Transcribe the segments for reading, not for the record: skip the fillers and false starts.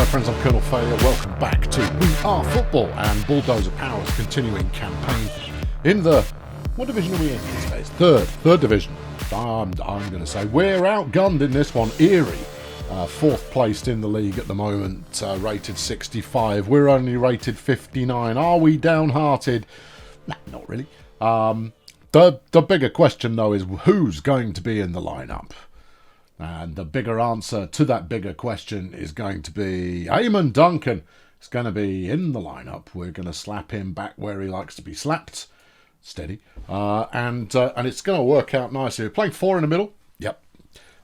friends, I'm Colonel Failure. Welcome back to We Are Football and Bulldozer Power's continuing campaign in the... What division are we in these days? Third division. I'm going to say we're outgunned in this one. Eerie, fourth placed in the league at the moment, rated 65. We're only rated 59. Are we downhearted? Nah, not really. The bigger question, though, is who's going to be in the lineup? And the bigger answer to that bigger question is going to be Eamon Duncan. Is going to be in the lineup. We're going to slap him back where he likes to be slapped. Steady. And it's going to work out nicely. We're playing four in the middle. Yep.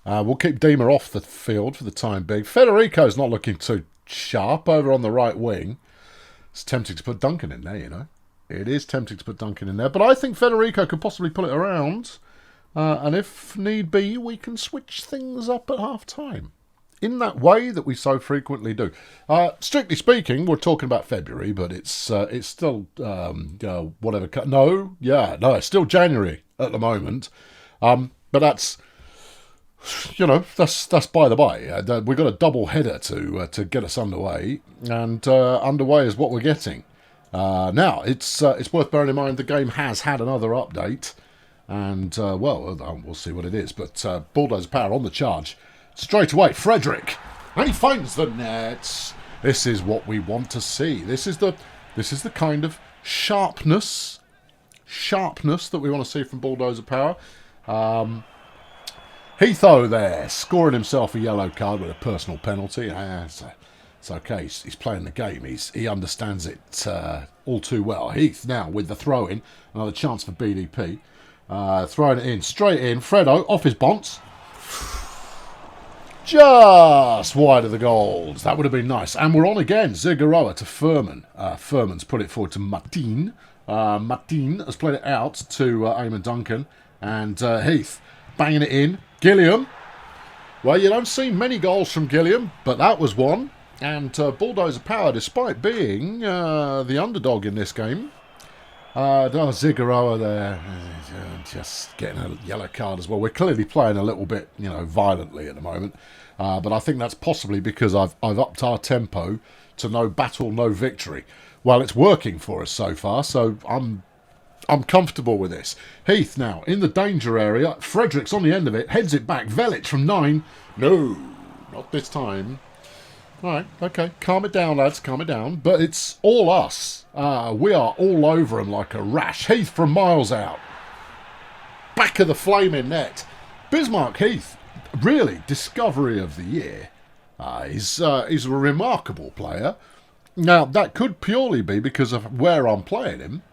We'll keep Dima off the field for the time being. Federico's not looking too sharp over on the right wing. It's tempting to put Duncan in there, you know. It is tempting to put Duncan in there. But I think Federico could possibly pull it around. And if need be, we can switch things up at half-time. In that way that we so frequently do. Strictly speaking, we're talking about February, but it's still whatever. It's still January at the moment. But that's, that's by the by. We've got a double header to get us underway, and underway is what we're getting. Now it's worth bearing in mind the game has had another update. And, we'll see what it is. But Bulldozer Power on the charge. Straight away, Frederick. And he finds the nets. This is what we want to see. This is the kind of sharpness that we want to see from Bulldozer Power. Heatho there, scoring himself a yellow card with a personal penalty. It's okay. He's playing the game. He understands it all too well. Heath now with the throw-in. Another chance for BDP. Throwing it in, straight in. Fredo, off his bonce. Just wide of the goals. That would have been nice. And we're on again. Zigaroa to Furman. Furman's put it forward to Martin. Martin has played it out to Eamon Duncan. And Heath banging it in. Gilliam. Well, you don't see many goals from Gilliam, but that was one. And Bulldozer Power, despite being the underdog in this game, Zigaroa there, just getting a yellow card as well. We're clearly playing a little bit, violently at the moment. But I think that's possibly because I've upped our tempo to no battle, no victory. Well, it's working for us so far, so I'm comfortable with this. Heath now in the danger area. Frederick's on the end of it, heads it back. Velic from 9. No, not this time. All right, okay, calm it down, lads, calm it down. But it's all us. We are all over him like a rash. Heath from miles out. Back of the flaming net. Bismarck Heath, really, discovery of the year. He's a remarkable player. Now, that could purely be because of where I'm playing him.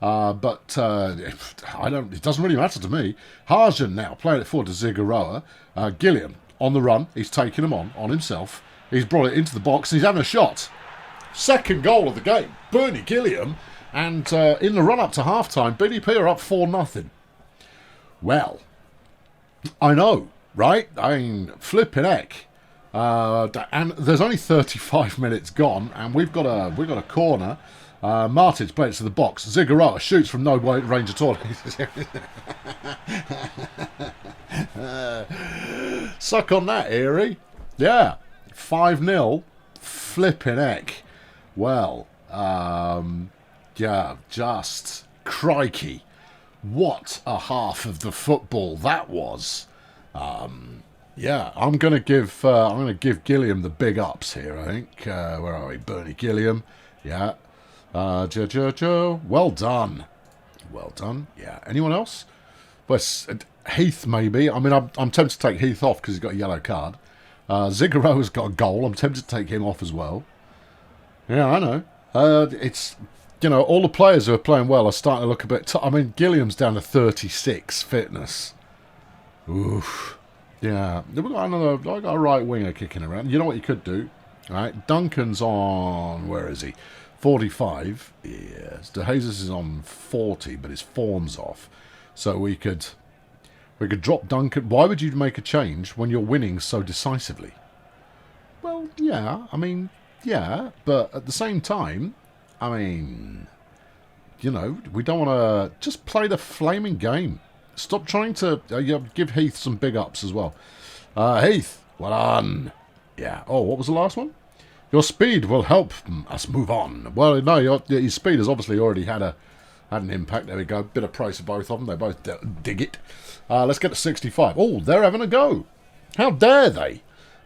But it doesn't really matter to me. Harjan now playing it forward to Zigaroa. Gilliam on the run. He's taking him on himself. He's brought it into the box and he's having a shot. Second goal of the game. Bernie Gilliam. And in the run-up to half-time, BDP are up 4-0. Well, I know, right? I mean, flipping heck. And there's only 35 minutes gone, and we've got a corner. Martin's played it to the box. Zigaroa shoots from no range at all. Suck on that, Eerie. Yeah. 5-0, flipping heck. Well, just crikey. What a half of the football that was. I'm gonna give Gilliam the big ups here, I think. Where are we? Bernie Gilliam. Yeah. Well done. Well done. Yeah. Anyone else? Well, Heath maybe. I mean, I'm tempted to take Heath off because he's got a yellow card. Zigaroa's got a goal. I'm tempted to take him off as well. Yeah, I know. It's, all the players who are playing well are starting to look a bit... I mean, Gilliam's down to 36 fitness. Oof. Yeah. We've got a right winger kicking around. You know what you could do? All right. Duncan's on... Where is he? 45. Yes. De Jesus is on 40, but his form's off. So we could drop Duncan. Why would you make a change when you're winning so decisively? Well, yeah. I mean, yeah. But at the same time, I mean, we don't want to just play the flaming game. Stop trying to give Heath some big ups as well. Heath, well done. Yeah. Oh, what was the last one? Your speed will help us move on. Well, no, your speed has obviously already had an impact. There we go. Bit of praise for both of them. They both dig it. Let's get to 65. Oh, they're having a go. How dare they?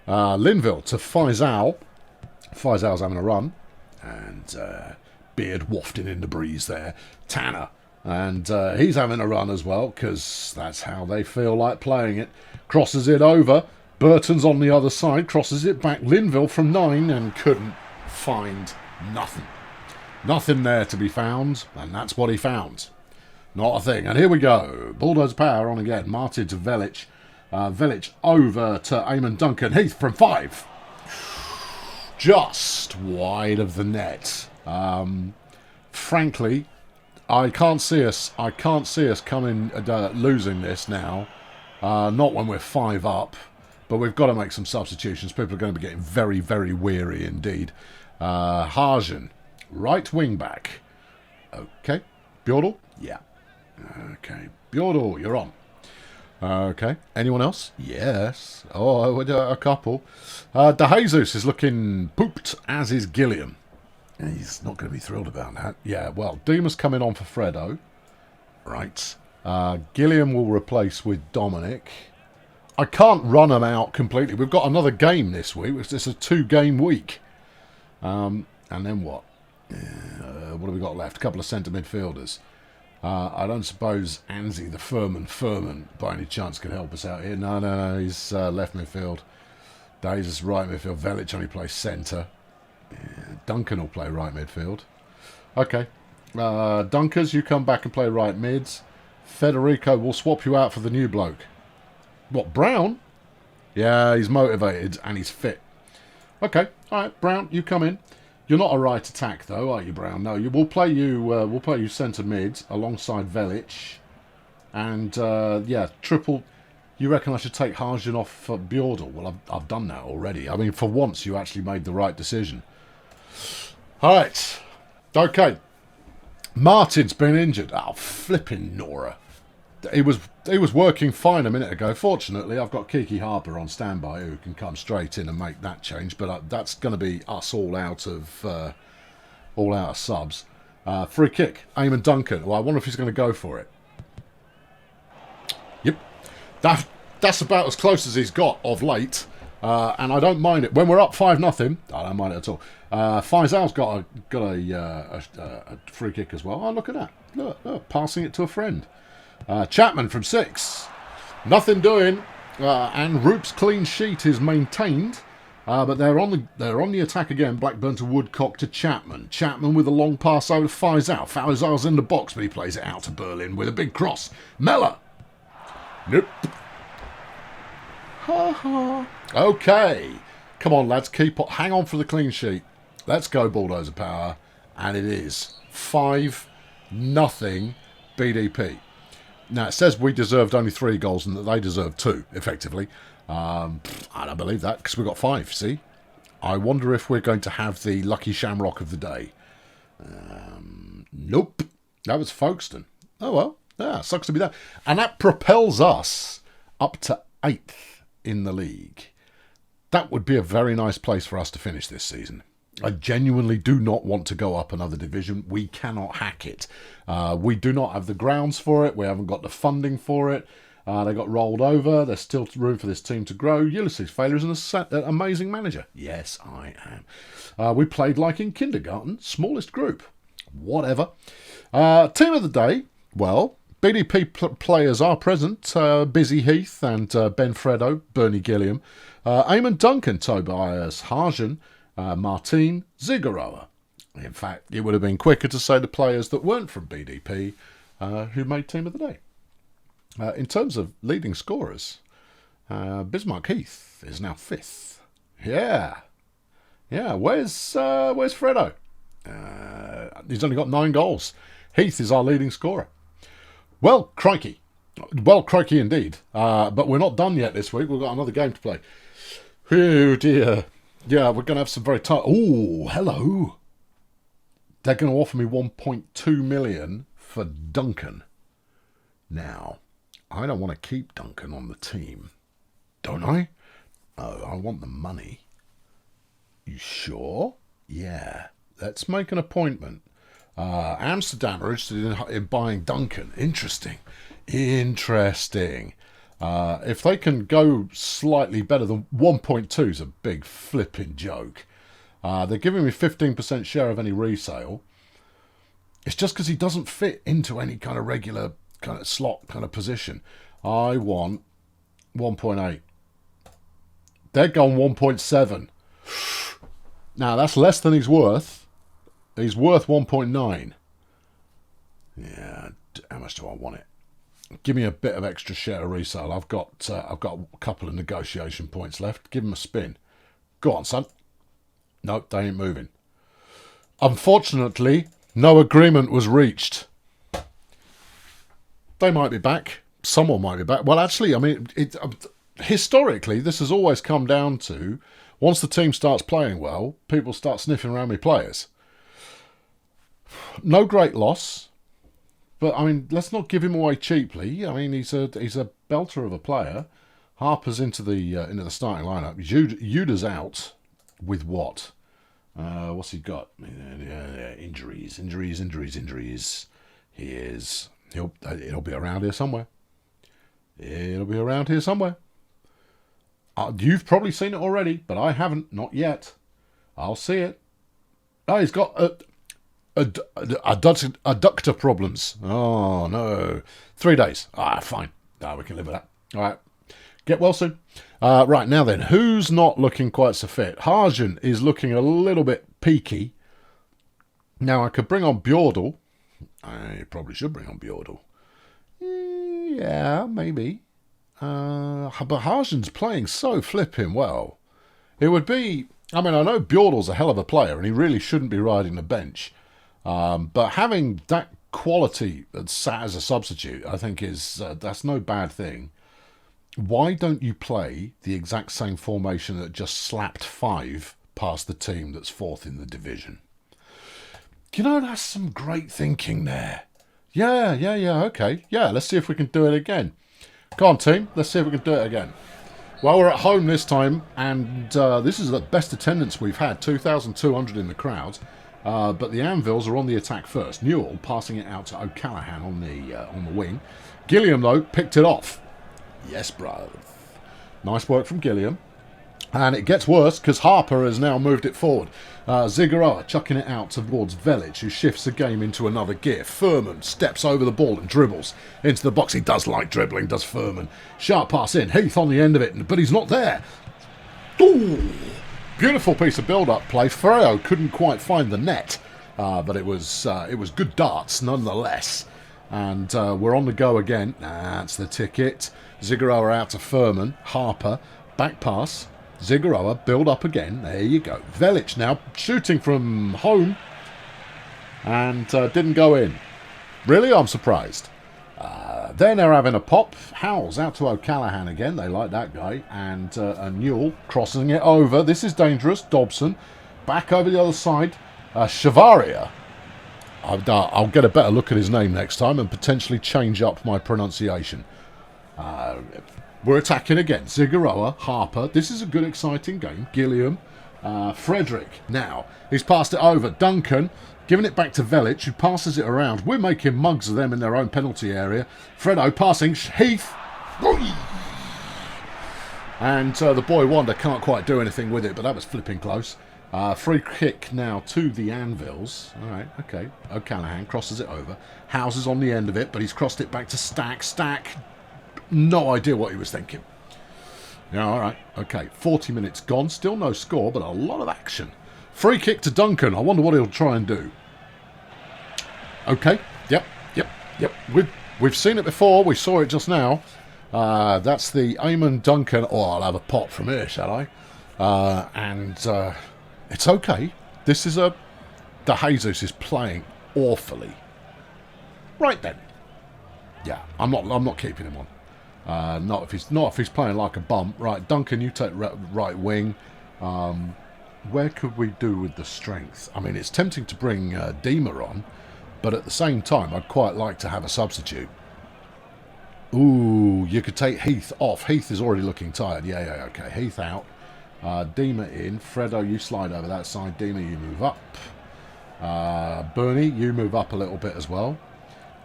Linville to Faisal. Faisal's having a run. And beard wafting in the breeze there. Tanner. And he's having a run as well, because that's how they feel like playing it. Crosses it over. Burton's on the other side. Crosses it back. Linville from 9 and couldn't find nothing. Nothing there to be found, and that's what he found. Not a thing. And here we go. Bulldozer Power on again. Martin to Velic. Velic over to Eamon Duncan. Heath from 5. Just wide of the net. Frankly, I can't see us coming losing this now. Not when we're 5 up. But we've got to make some substitutions. People are going to be getting very, very weary indeed. Harjan. Right wing back. Okay. Bjordal? Yeah. Okay. Bjordal, you're on. Okay. Anyone else? Yes. Oh, a couple. De Jesus is looking pooped, as is Gilliam. He's not going to be thrilled about that. Yeah, well, Dima's coming on for Fredo. Right. Gilliam will replace with Dominic. I can't run them out completely. We've got another game this week. It's a 2-game week. And then what? What have we got left? A couple of centre midfielders. I don't suppose Anzi, the Furman, by any chance can help us out here. No. He's left midfield. Davis right midfield. Velic only plays centre. Duncan will play right midfield. Okay. Dunkers, you come back and play right mids. Federico will swap you out for the new bloke. What, Brown? Yeah, he's motivated and he's fit. Okay, all right, Brown, you come in. You're not a right attack though, are you, Brown? No, we'll play you centre mid alongside Velic, and yeah, triple. You reckon I should take Harjan off for Bjordal? Well, I've done that already. I mean, for once, you actually made the right decision. All right, okay. Martin's been injured. Oh, flipping Nora. He was working fine a minute ago. Fortunately, I've got Kiki Harper on standby who can come straight in and make that change. But that's going to be us all out of subs. Free kick, Eamon Duncan. Well, I wonder if he's going to go for it. Yep, that's about as close as he's got of late. And I don't mind it when we're up 5-0. I don't mind it at all. Faisal's got a free kick as well. Oh, look at that! Look, passing it to a friend. Chapman from 6. Nothing doing. And Roop's clean sheet is maintained. But they're on the attack again. Blackburn to Woodcock to Chapman. Chapman with a long pass over to Faisal. Faisal's in the box, but he plays it out to Berlin with a big cross. Mellor. Nope. Ha ha. Okay. Come on, lads. Hang on for the clean sheet. Let's go, Bulldozer Power. And it is 5-0 BDP. Now, it says we deserved only 3 goals and that they deserved 2, effectively. I don't believe that, because we got 5, see? I wonder if we're going to have the lucky shamrock of the day. Nope. That was Folkestone. Oh, well. Yeah, sucks to be that. And that propels us up to 8th in the league. That would be a very nice place for us to finish this season. I genuinely do not want to go up another division. We cannot hack it. We do not have the grounds for it. We haven't got the funding for it. They got rolled over. There's still room for this team to grow. Ulysses Failure is an amazing manager. Yes, I am. We played like in kindergarten. Smallest group. Whatever. Team of the day. Well, BDP players are present. Busy Heath and Ben Fredo, Bernie Gilliam. Eamon Duncan, Tobias Harjan. Martin Zigaroa. In fact, it would have been quicker to say the players that weren't from BDP who made Team of the Day. In terms of leading scorers, Bismarck Heath is now 5th. Yeah. Where's Fredo? He's only got 9 goals. Heath is our leading scorer. Well, crikey. Well, crikey indeed. But we're not done yet this week. We've got another game to play. Oh, dear. Yeah, we're going to have some very tight... Oh, hello. They're going to offer me 1.2 million for Duncan. Now, I don't want to keep Duncan on the team. Don't I? Oh, I want the money. You sure? Yeah. Let's make an appointment. Amsterdam are interested in buying Duncan. Interesting. Interesting. If they can go slightly better than 1.2 is a big flipping joke. They're giving me 15% share of any resale. It's just because he doesn't fit into any kind of regular kind of slot kind of position. I want 1.8. They're going 1.7. Now, that's less than he's worth. He's worth 1.9. Yeah, how much do I want it? Give me a bit of extra share of resale. I've got a couple of negotiation points left. Give him a spin. Go on, son. Nope, they ain't moving. Unfortunately, no agreement was reached. They might be back. Someone might be back. Well, actually, I mean, historically, this has always come down to once the team starts playing well, people start sniffing around me players. No great loss, but I mean, let's not give him away cheaply. I mean, he's a belter of a player. Harper's into the starting lineup. Yuda's out with what? What's he got? Injuries. It'll be around here somewhere. You've probably seen it already, but I haven't. Not yet. I'll see it. Oh, he's got adductor problems. Oh, no. 3 days. Fine. We can live with that. All right. Get well soon. Right, now then, who's not looking quite so fit? Harjan is looking a little bit peaky. Now, I could bring on Bjordal. I probably should bring on Bjordal. Yeah, maybe. But Harjan's playing so flipping well. It would be... I mean, I know Bjordal's a hell of a player, and he really shouldn't be riding the bench. But having that quality that's sat as a substitute, I think that's no bad thing. Why don't you play the exact same formation that just slapped 5 past the team that's 4th in the division? You know, that's some great thinking there. Yeah, okay. Yeah, let's see if we can do it again. Go on, team. Let's see if we can do it again. Well, we're at home this time, and this is the best attendance we've had, 2,200 in the crowd. But the Anvils are on the attack first. Newell passing it out to O'Callaghan on the wing. Gilliam, though, picked it off. Yes, bro. Nice work from Gilliam. And it gets worse because Harper has now moved it forward. Zigaroa chucking it out towards Velic, who shifts the game into another gear. Furman steps over the ball and dribbles into the box. He does like dribbling, does Furman. Sharp pass in. Heath on the end of it, but he's not there. Ooh, beautiful piece of build-up play. Ferreo couldn't quite find the net, but it was good darts nonetheless. And we're on the go again. That's the ticket. Zigaroa out to Furman. Harper, back pass. Zigaroa, build up again. There you go. Velic now shooting from home. And didn't go in. Really? I'm surprised. They're now having a pop. Howells out to O'Callaghan again. They like that guy. And Newell crossing it over. This is dangerous. Dobson. Back over the other side. Chavaria. I'll get a better look at his name next time and potentially change up my pronunciation. We're attacking again. Zigaroa, Harper. This is a good, exciting game. Gilliam, Frederick. Now, he's passed it over. Duncan, giving it back to Velic, who passes it around. We're making mugs of them in their own penalty area. Fredo passing. Heath. And the boy Wonder can't quite do anything with it, but that was flipping close. Free kick now to the Anvils. All right, okay. O'Callaghan crosses it over. Howes is on the end of it, but he's crossed it back to Stack. Stack, no idea what he was thinking. Yeah, all right, okay. 40 minutes gone. Still no score, but a lot of action. Free kick to Duncan. I wonder what he'll try and do. Okay, yep. We've seen it before. We saw it just now. That's the Eamon Duncan. Oh, I'll have a pop from here, shall I? It's okay. This is De Jesus is playing awfully. Right then. Yeah, I'm not keeping him on. Not if he's playing like a bum. Right, Duncan, you take right wing. Where could we do with the strength? I mean, it's tempting to bring Dima on, but at the same time, I'd quite like to have a substitute. Ooh, you could take Heath off. Heath is already looking tired. Yeah, okay. Heath out. Dima in. Fredo, you slide over that side. Dima, you move up. Bernie, you move up a little bit as well.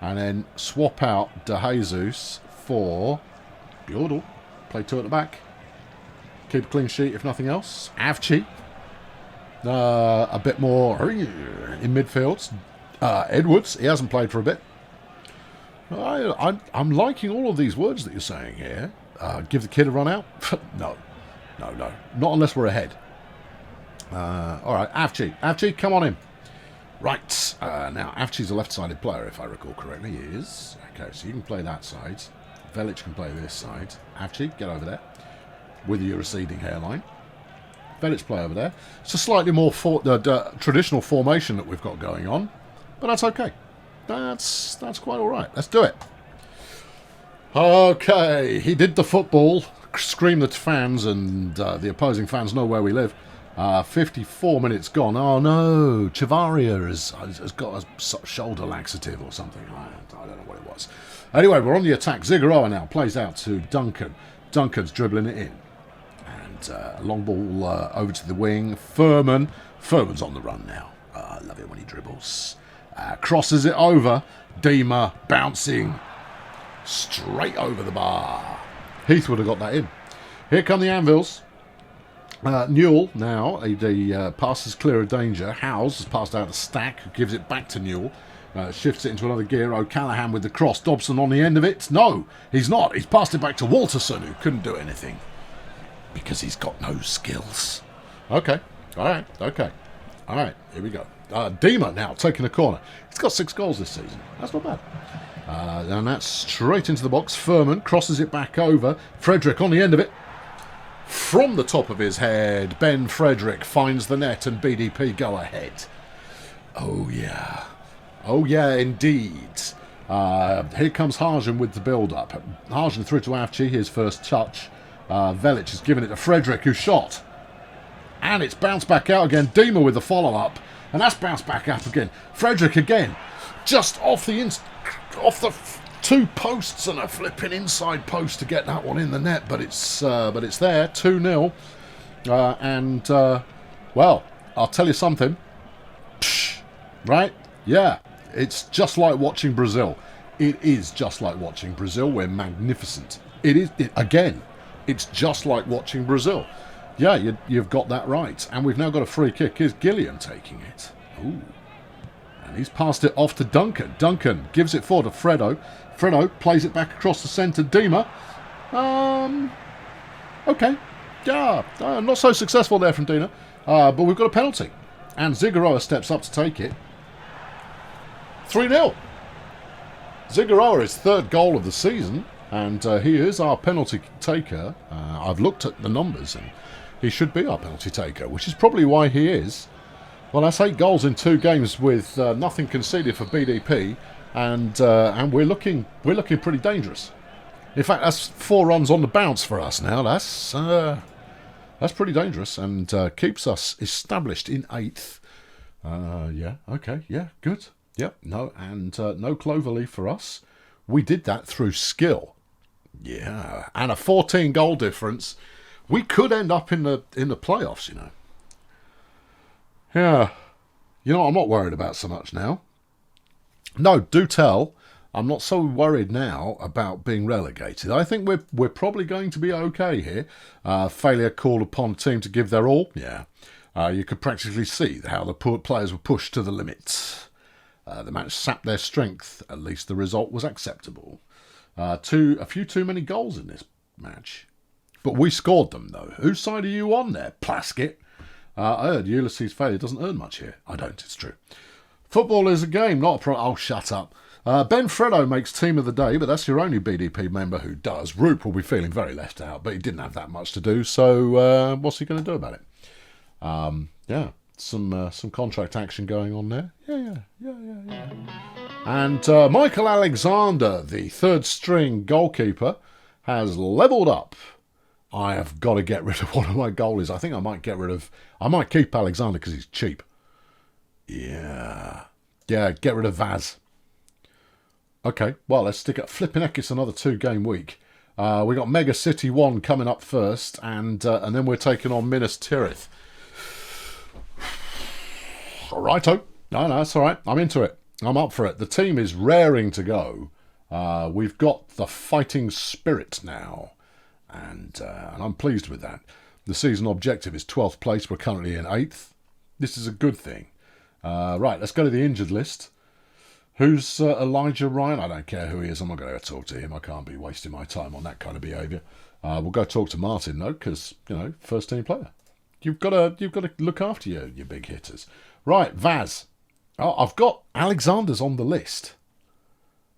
And then swap out De Jesus for Bjordal. Play 2 at the back. Keep a clean sheet if nothing else. Avci. A bit more in midfield. Edwards, he hasn't played for a bit. I'm liking all of these words that you're saying here. Give the kid a run out? No. Not unless we're ahead. All right, Avci, come on in. Right, now Avci's a left-sided player, if I recall correctly. He is. Okay, so you can play that side. Velic can play this side. Avci, get over there with your receding hairline. Velic play over there. It's a slightly more traditional formation that we've got going on, but that's okay. That's quite all right. Let's do it. Okay, he did the football. Scream the fans, and the opposing fans know where we live. 54 minutes gone. Oh no, Chavaria has got a shoulder laxative or something. I don't know what it was. Anyway, we're on the attack. Zigaroa now plays out to Duncan. Duncan's dribbling it in. And long ball over to the wing. Furman's on the run now. I love it when he dribbles. Crosses it over. Dima bouncing straight over the bar. Heath would have got that in. Here come the Anvils. Newell now, the pass is clear of danger. Howes has passed out a Stack, gives it back to Newell. Shifts it into another gear. O'Callaghan with the cross. Dobson on the end of it. No, he's not. He's passed it back to Walterson, who couldn't do anything. Because he's got no skills. Okay. All right. Okay. All right. Here we go. Dima now taking a corner. He's got 6 goals this season. That's not bad. And that's straight into the box. Furman crosses it back over. Frederick on the end of it. From the top of his head, Ben Frederick finds the net and BDP go ahead. Oh, yeah. Oh, yeah, indeed. Here comes Harjan with the build-up. Harjan through to Avci, his first touch. Velic has given it to Frederick, who shot. And it's bounced back out again. Dima with the follow-up. And that's bounced back up again. Frederick again. Just off the 2 posts and a flipping inside post to get that one in the net. But it's there. 2-0. Well, I'll tell you something. Psh, right? Yeah. It's just like watching Brazil. It is just like watching Brazil. We're magnificent. It's just like watching Brazil. Yeah, you've got that right. And we've now got a free kick. Here's Gillian taking it. Ooh. And he's passed it off to Duncan. Duncan gives it forward to Fredo. Fredo plays it back across the centre. Dima. Okay. Yeah, not so successful there from Dina. But we've got a penalty. And Zigaroa steps up to take it. 3-0. Zigaroa is 3rd goal of the season. And he is our penalty taker. I've looked at the numbers and he should be our penalty taker, which is probably why he is. Well, that's 8 goals in 2 games with nothing conceded for BDP, and we're looking pretty dangerous. In fact, that's 4 runs on the bounce for us now. That's pretty dangerous and keeps us established in 8th. Yeah, okay, yeah, good. Yep, no, and no Cloverleaf for us. We did that through skill. Yeah, and a 14 goal difference. We could end up in the playoffs, you know. Yeah. You know what I'm not worried about so much now? No, do tell. I'm not so worried now about being relegated. I think we're probably going to be okay here. Failure called upon the team to give their all. Yeah. You could practically see how the poor players were pushed to the limit. The match sapped their strength. At least the result was acceptable. A few too many goals in this match. But we scored them, though. Whose side are you on there, Plaskett? I heard Ulysses' failure doesn't earn much here. I don't, it's true. Football is a game, not a pro... Oh, shut up. Ben Fredo makes team of the day, but that's your only BDP member who does. Roop will be feeling very left out, but he didn't have that much to do, so what's he going to do about it? Yeah, some contract action going on there. Yeah. And Michael Alexander, the 3rd string goalkeeper, has levelled up. I have got to get rid of one of my goalies. I think I might keep Alexander because he's cheap. Yeah, get rid of Vaz. Okay, well, let's stick at flipping heck. It's another 2-game week. We got Mega City 1 coming up first, and then we're taking on Minis Tirith. All righto. No, it's all right. I'm into it. I'm up for it. The team is raring to go. We've got the fighting spirit now, and I'm pleased with that. The season objective is 12th place. We're currently in 8th. This is a good thing. Right, let's go to the injured list. Who's Elijah Ryan? I don't care who he is. I'm not going to talk to him. I can't be wasting my time on that kind of behaviour. We'll go talk to Martin though, because first team player. You've got to look after your big hitters. Right, Vaz. Oh, I've got Alexander's on the list.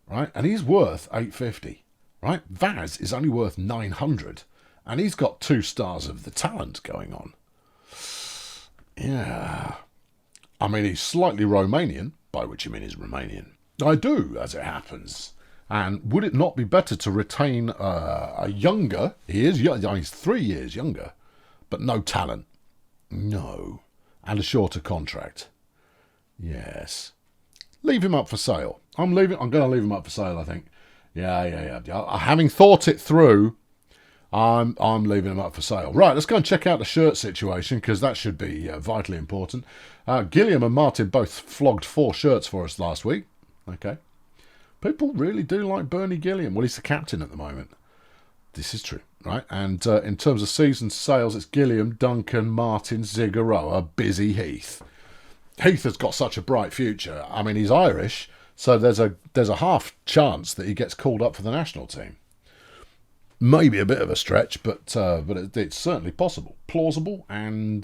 Right, and he's worth 850. Right, Vaz is only worth 900, and he's got 2 stars of the talent going on. Yeah, I mean he's slightly Romanian, by which you mean he's Romanian. I do, as it happens. And would it not be better to retain a younger? He is young. He's 3 years younger, but no talent. No, and a shorter contract. Yes. Leave him up for sale. I'm going to leave him up for sale, I think. Yeah. Having thought it through, I'm leaving him up for sale. Right, let's go and check out the shirt situation, because that should be vitally important. Gilliam and Martin both flogged 4 shirts for us last week. Okay. People really do like Bernie Gilliam. Well, he's the captain at the moment. This is true, right? And in terms of season sales, it's Gilliam, Duncan, Martin, Zigaroa, Busy, Heath. Heath has got such a bright future. I mean, he's Irish, so there's a half chance that he gets called up for the national team. Maybe a bit of a stretch, but it's certainly possible, plausible, and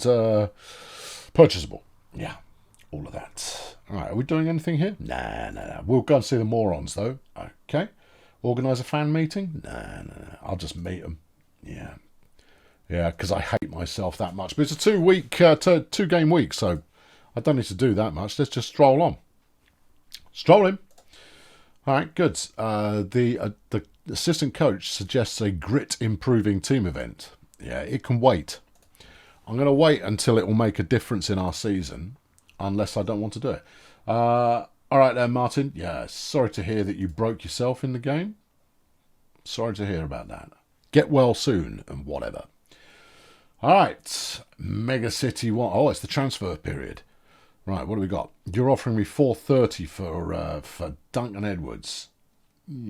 purchasable. Yeah, all of that. All right, are we doing anything here? Nah. We'll go and see the morons, though. Okay. Organise a fan meeting? Nah. I'll just meet them. Yeah, because I hate myself that much. But it's a 2-game week, so I don't need to do that much. Let's just stroll on. Strolling. All right, good. The assistant coach suggests a grit-improving team event. Yeah, it can wait. I'm going to wait until it will make a difference in our season, unless I don't want to do it. All right there, Martin. Yeah, sorry to hear that you broke yourself in the game. Sorry to hear about that. Get well soon and whatever. All right, Mega City 1. Oh, it's the transfer period. Right, what do we got? You're offering me 430 for Duncan Edwards. Yeah.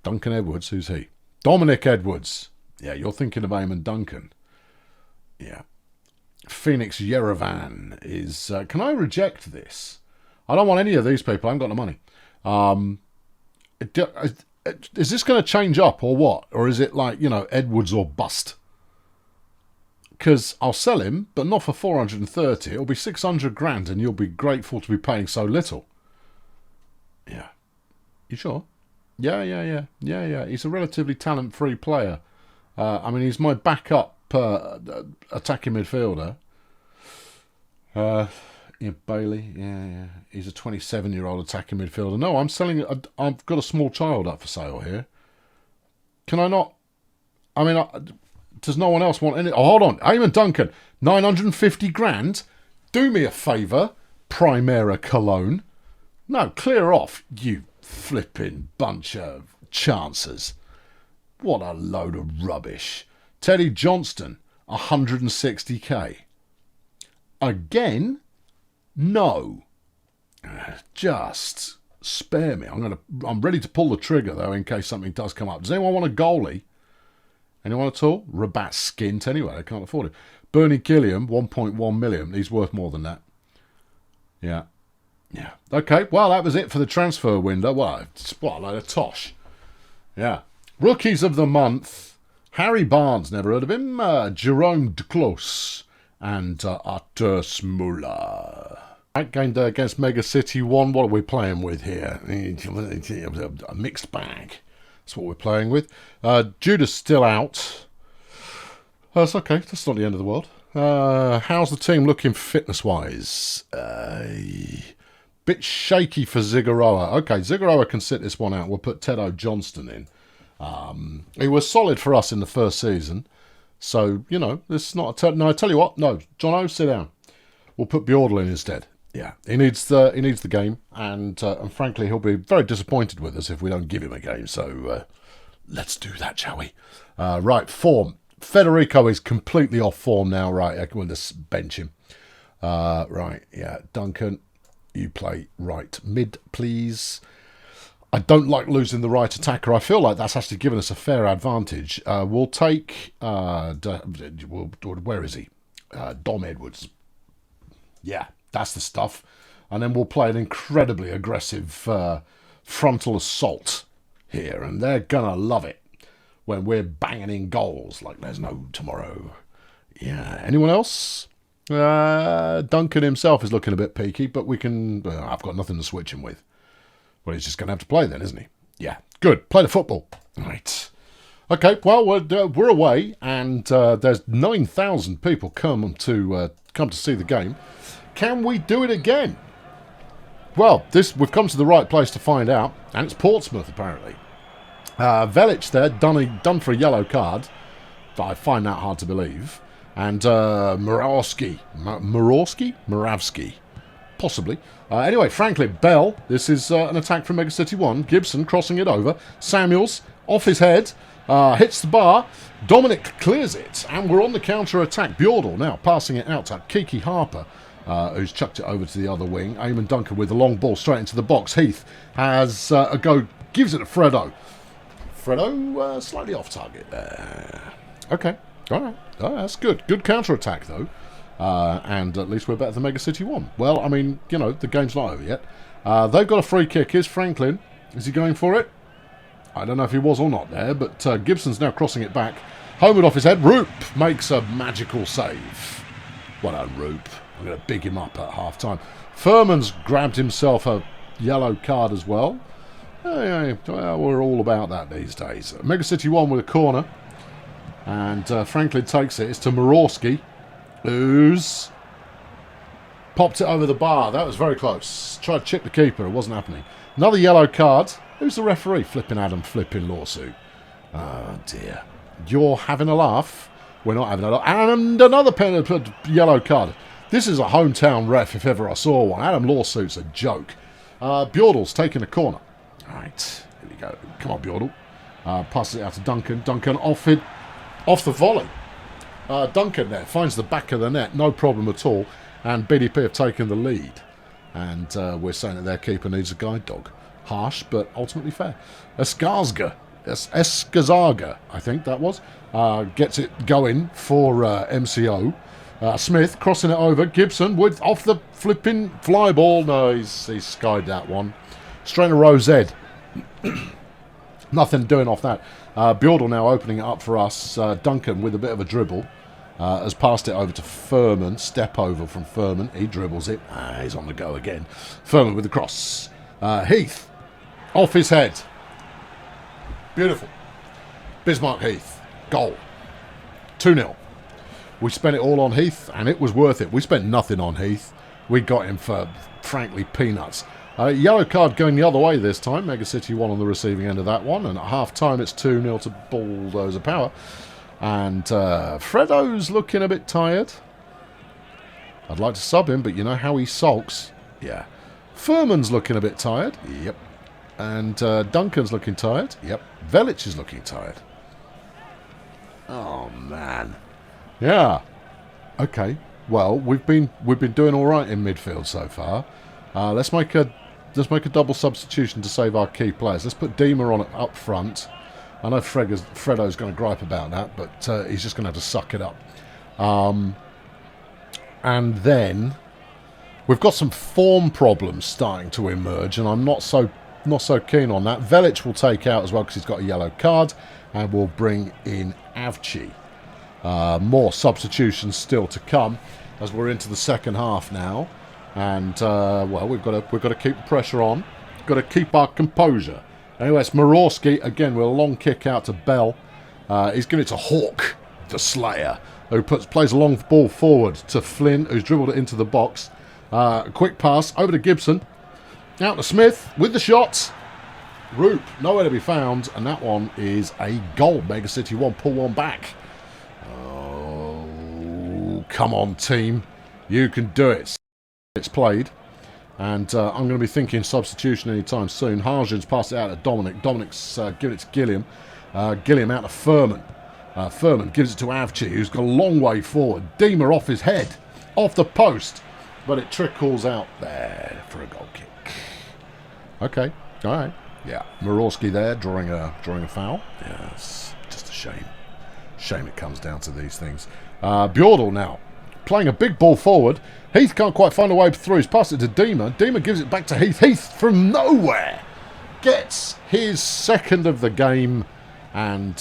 Duncan Edwards, who's he? Dominic Edwards. Yeah, you're thinking of Eamon Duncan. Yeah. Phoenix Yerevan is... can I reject this? I don't want any of these people. I haven't got the money. Is this going to change up or what? Or is it like, Edwards or bust? Because I'll sell him, but not for 430. It'll be 600 grand and you'll be grateful to be paying so little. Yeah. You sure? Yeah. He's a relatively talent-free player. I mean, he's my backup attacking midfielder. Bailey. Yeah. He's a 27-year-old attacking midfielder. No, I'm selling... I've got a small child up for sale here. Can I not... I mean... does no one else want any... Oh, hold on. Eamon Duncan, 950 grand? Do me a favour, Primera Cologne. No, clear off, you flipping bunch of chancers. What a load of rubbish. Teddy Johnston, 160k. Again? No. Just spare me. I'm ready to pull the trigger, though, in case something does come up. Does anyone want a goalie? Anyone at all? Rabat skint anyway. They can't afford it. Bernie Gilliam, 1.1 million. He's worth more than that. Yeah. Okay, well, that was it for the transfer window. Well, what a load of tosh. Yeah. Rookies of the month. Harry Barnes, never heard of him. Jerome Duclos and Artur Smuller. That game day against Mega City 1. What are we playing with here? A mixed bag. That's what we're playing with. Judah's still out. That's okay. That's not the end of the world. How's the team looking fitness-wise? Bit shaky for Zigaroa. Okay, Zigaroa can sit this one out. We'll put Tedo Johnston in. He was solid for us in the first season. So, this is not a... No, I tell you what. No, Jono, sit down. We'll put Bjordal in instead. Yeah, he needs the game, and frankly, he'll be very disappointed with us if we don't give him a game. So let's do that, shall we? Right, form. Federico is completely off form now. Right, we'll just bench him. Right, yeah, Duncan, you play right mid, please. I don't like losing the right attacker. I feel like that's actually given us a fair advantage. We'll take... where is he? Dom Edwards. Yeah, that's the stuff. And then we'll play an incredibly aggressive frontal assault here. And they're going to love it when we're banging in goals like there's no tomorrow. Yeah, anyone else? Duncan himself is looking a bit peaky, but we can... I've got nothing to switch him with. Well, he's just going to have to play then, isn't he? Yeah, good. Play the football. Right. Okay, well, we're away, and there's 9,000 people come to see the game. Can we do it again? Well, we've come to the right place to find out, and it's Portsmouth, apparently. Velic there, done for a yellow card. I find that hard to believe. And Moravsky, possibly. Anyway, Franklin, Bell. This is an attack from Mega City 1. Gibson crossing it over. Samuels, off his head, hits the bar. Dominic clears it, and we're on the counter-attack. Bjordal now passing it out to Kiki Harper, who's chucked it over to the other wing. Eamon Duncan with the long ball straight into the box. Heath has a go, gives it to Fredo. Fredo slightly off target there. Okay, all right. Oh, that's good. Good counter-attack, though. And at least we're better than Mega City 1. Well, I mean, you know, the game's not over yet. They've got a free kick. Here's Franklin. Is he going for it? I don't know if he was or not there, but Gibson's now crossing it back. Homeward off his head. Roop makes a magical save. Well done, Roop. I'm going to big him up at half-time. Furman's grabbed himself a yellow card as well. Well, we're all about that these days. Mega City 1 with a corner. And Franklin takes it. It's to Morawski, who's popped it over the bar. That was very close. Tried to chip the keeper. It wasn't happening. Another yellow card. Who's the referee? Flipping Adam, flipping lawsuit. Oh, dear. You're having a laugh. We're not having a laugh. And another yellow card. This is a hometown ref if ever I saw one. Adam lawsuit's a joke. Bjordal's taking a corner. All right. Here we go. Come on, Bjordal. Passes it out to Duncan. Duncan off the volley. Duncan there finds the back of the net. No problem at all. And BDP have taken the lead. And we're saying that their keeper needs a guide dog. Harsh, but ultimately fair. Escarzaga, I think that was, gets it going for MCO. Smith crossing it over. Gibson with off the flipping fly ball. No, he's skied that one. Straight to Rosed. Nothing doing off that. Bjordal now opening it up for us. Duncan with a bit of a dribble. Has passed it over to Furman. Step over from Furman. He dribbles it. He's on the go again. Furman with the cross. Heath. Off his head. Beautiful. Bismarck Heath. Goal. 2-0. We spent it all on Heath, and it was worth it. We spent nothing on Heath. We got him for, frankly, peanuts. Yellow card going the other way this time. Mega City 1 on the receiving end of that one. And at half-time, it's 2-0 to Bulldozer Power. And Fredo's looking a bit tired. I'd like to sub him, but you know how he sulks. Yeah. Furman's looking a bit tired. Yep. And Duncan's looking tired. Yep. Velic is looking tired. Oh, man. Yeah. Okay. Well, we've been doing all right in midfield so far. Let's make a double substitution to save our key players. Let's put Dima on it up front. I know Fredo's going to gripe about that, but he's just going to have to suck it up. And then we've got some form problems starting to emerge, and I'm not so keen on that. Velic will take out as well because he's got a yellow card, and we'll bring in Avci. More substitutions still to come as we're into the second half now, and well, we've got to keep the pressure on. We've got to keep our composure. Anyway, it's Morawski again with a long kick out to Bell. He's giving it to Hawk, the Slayer, who plays a long ball forward to Flynn, who's dribbled it into the box. Quick pass over to Gibson. Out to Smith with the shot. Roop, nowhere to be found, and that one is a goal. Mega City 1 pull one back. Oh, come on, team. You can do it. It's played. And I'm going to be thinking substitution anytime soon. Harjan's passed it out to Dominic. Dominic's given it to Gilliam. Gilliam out to Furman. Furman gives it to Avci, who's got a long way forward. Dima off his head, off the post. But it trickles out there for a goal kick. Okay, all right. Yeah, Murawski there drawing a foul. Yeah, it's just a shame. Shame it comes down to these things. Bjordal now, playing a big ball forward. Heath can't quite find a way through. He's passed it to Dima. Dima gives it back to Heath. Heath from nowhere gets his second of the game. And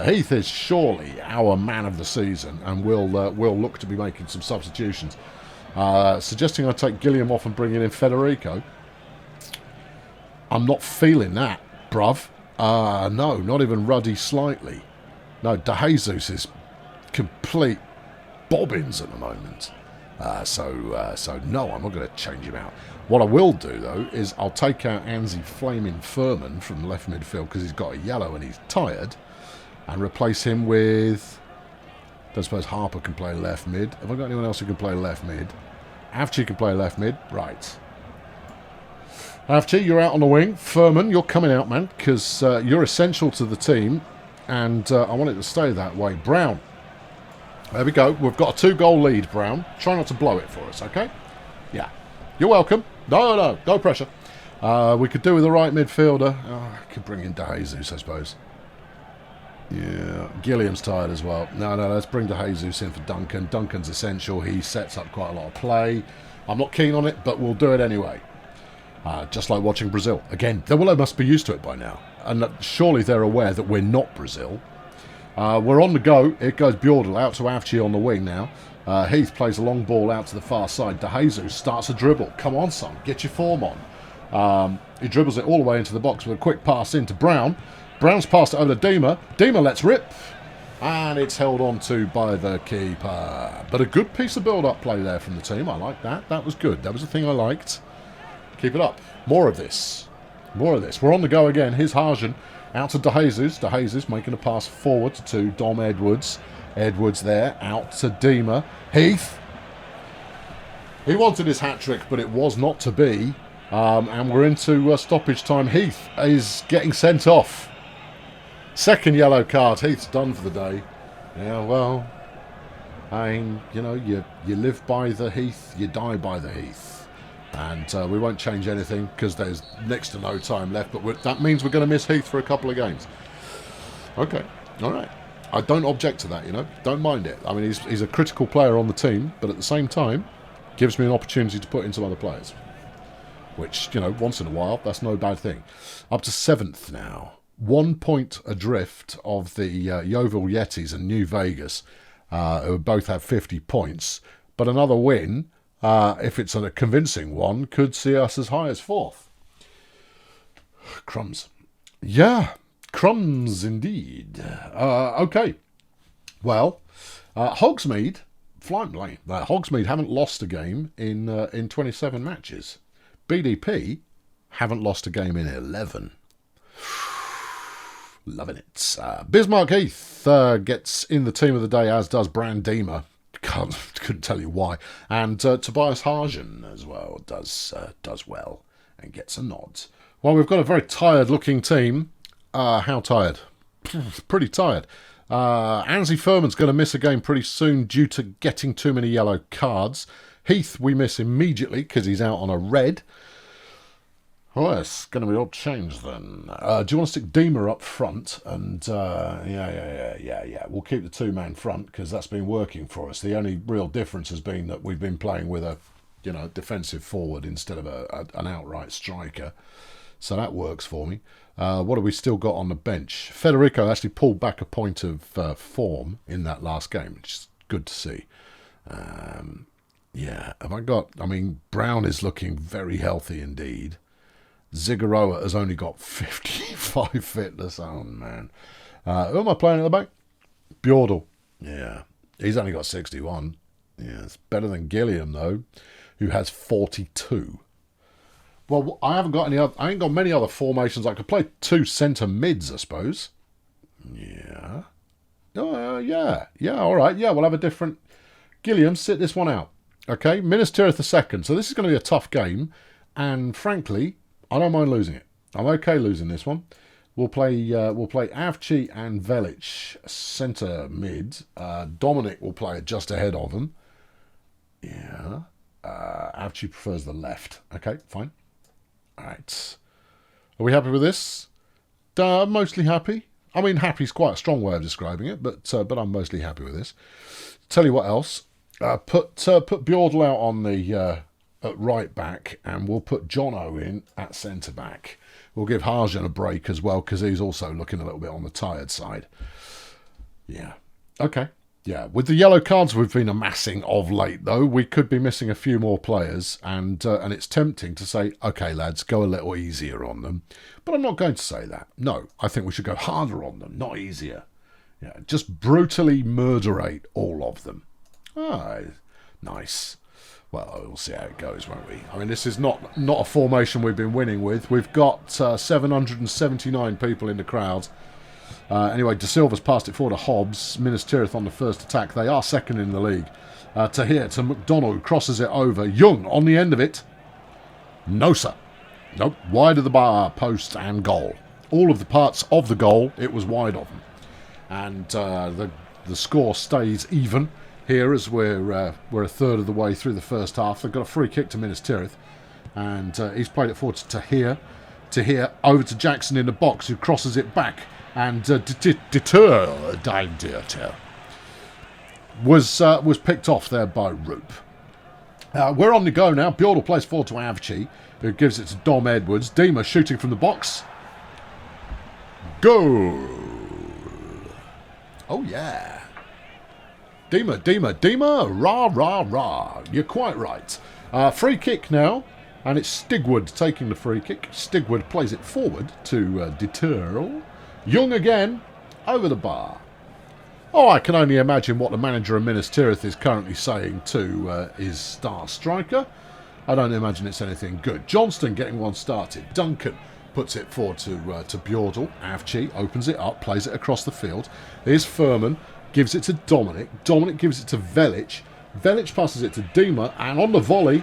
Heath is surely our man of the season. And we'll look to be making some substitutions. Suggesting I take Gilliam off and bring in Federico. I'm not feeling that, bruv. No, not even ruddy slightly. No, De Jesus is complete bobbins at the moment. So no, I'm not going to change him out. What I will do, though, is I'll take out Anzi Flaming Furman from left midfield because he's got a yellow and he's tired, and replace him with... I don't suppose Harper can play left mid. Have I got anyone else who can play left mid? Avci can play left mid. Right. Avci, you're out on the wing. Furman, you're coming out, man, because you're essential to the team, and I want it to stay that way. Brown. There we go. We've got a 2-goal lead, Brown. Try not to blow it for us, okay? Yeah. You're welcome. No pressure. We could do with the right midfielder. I could bring in De Jesus, I suppose. Yeah. Gilliam's tired as well. No, let's bring De Jesus in for Duncan. Duncan's essential. He sets up quite a lot of play. I'm not keen on it, but we'll do it anyway. Just like watching Brazil. Again, they must be used to it by now. And surely they're aware that we're not Brazil. We're on the go. It goes Bjordal out to Avci on the wing now. Heath plays a long ball out to the far side. De Jesus starts a dribble. Come on, son. Get your form on. He dribbles it all the way into the box with a quick pass into Brown. Brown's passed it over to Dima. Dima lets rip. And it's held on to by the keeper. But a good piece of build-up play there from the team. I like that. That was good. That was the thing I liked. Keep it up. More of this. More of this. We're on the go again. Here's Harjan. Out to De Jesus. De Jesus making a pass forward to Dom Edwards. Edwards there. Out to Dima. Heath. He wanted his hat-trick, but it was not to be. And we're into stoppage time. Heath is getting sent off. Second yellow card. Heath's done for the day. Yeah, well, I mean, you know, you live by the Heath, you die by the Heath. And we won't change anything because there's next to no time left. But that means we're going to miss Heath for a couple of games. Okay, all right. I don't object to that, you know. Don't mind it. I mean, he's a critical player on the team, but at the same time, gives me an opportunity to put in some other players. Which, you know, once in a while, that's no bad thing. Up to 7th now. 1 point adrift of the Yeovil Yetis and New Vegas, who both have 50 points. But another win, if it's a convincing one, could see us as high as 4th. Crumbs. Yeah, crumbs indeed. Okay. Well, Hogsmeade, flying blank. Hogsmeade haven't lost a game in 27 matches. BDP haven't lost a game in 11. Loving it. Bismarck Heath gets in the team of the day, as does Brandima. Couldn't tell you why. And Tobias Harjan as well does well and gets a nod. Well, we've got a very tired-looking team. How tired? Pretty tired. Anzi Furman's going to miss a game pretty soon due to getting too many yellow cards. Heath we miss immediately because he's out on a red. Oh, it's going to be odd change then. Do you want to stick Dima up front? And yeah. We'll keep the 2-man front because that's been working for us. The only real difference has been that we've been playing with a, defensive forward instead of an outright striker. So that works for me. What have we still got on the bench? Federico actually pulled back a point of form in that last game, which is good to see. Yeah, Brown is looking very healthy indeed. Zigaroa has only got 55 fitness. Oh, man. Who am I playing at the back? Bjordal. Yeah. He's only got 61. Yeah, it's better than Gilliam, though, who has 42. Well, I ain't got many other formations. I could play 2 centre mids, I suppose. Yeah. Oh, yeah. Yeah, all right. Yeah, we'll have a different... Gilliam, sit this one out. Okay, Minis Tirith the second. So this is going to be a tough game. And frankly, I don't mind losing it. I'm okay losing this one. We'll play Avci and Velic centre mid. Dominic will play just ahead of them. Yeah. Avci prefers the left. Okay, fine. All right. Are we happy with this? Mostly happy. I mean, happy is quite a strong way of describing it, but I'm mostly happy with this. Tell you what else. Put Bjordal out on the at right back, and we'll put Jono in at centre back. We'll give Harjan a break as well, because he's also looking a little bit on the tired side. Yeah. Okay. Yeah. With the yellow cards we've been amassing of late, though, we could be missing a few more players, and it's tempting to say, okay, lads, go a little easier on them. But I'm not going to say that. No, I think we should go harder on them, not easier. Yeah, just brutally murderate all of them. Ah, nice. Well, we'll see how it goes, won't we? I mean, this is not a formation we've been winning with. We've got 779 people in the crowd. Anyway, De Silva's passed it forward to Hobbs. Minis Tirith on the first attack. They are second in the league. To McDonald, who crosses it over. Young on the end of it. No, sir. Nope. Wide of the bar, post and goal. All of the parts of the goal, it was wide of them. And the score stays even here as we're a third of the way through the first half. They've got a free kick to Minis Tirith, and he's played it forward to here, over to Jackson in the box, who crosses it back, and Deter was picked off there by Roop. We're on the go now. Bjordal plays forward to Avci, who gives it to Dom Edwards. Dima shooting from the box. Goal! Oh yeah. Dima, rah, rah, rah. You're quite right. Free kick now, and it's Stigwood taking the free kick. Stigwood plays it forward to Deterl. Young again, over the bar. Oh, I can only imagine what the manager of Minis Tirith is currently saying to his star striker. I don't imagine it's anything good. Johnston getting one started. Duncan puts it forward to Bjordal. Avci opens it up, plays it across the field. Here's Furman. Gives it to Dominic. Dominic gives it to Velic. Velic passes it to Dima. And on the volley,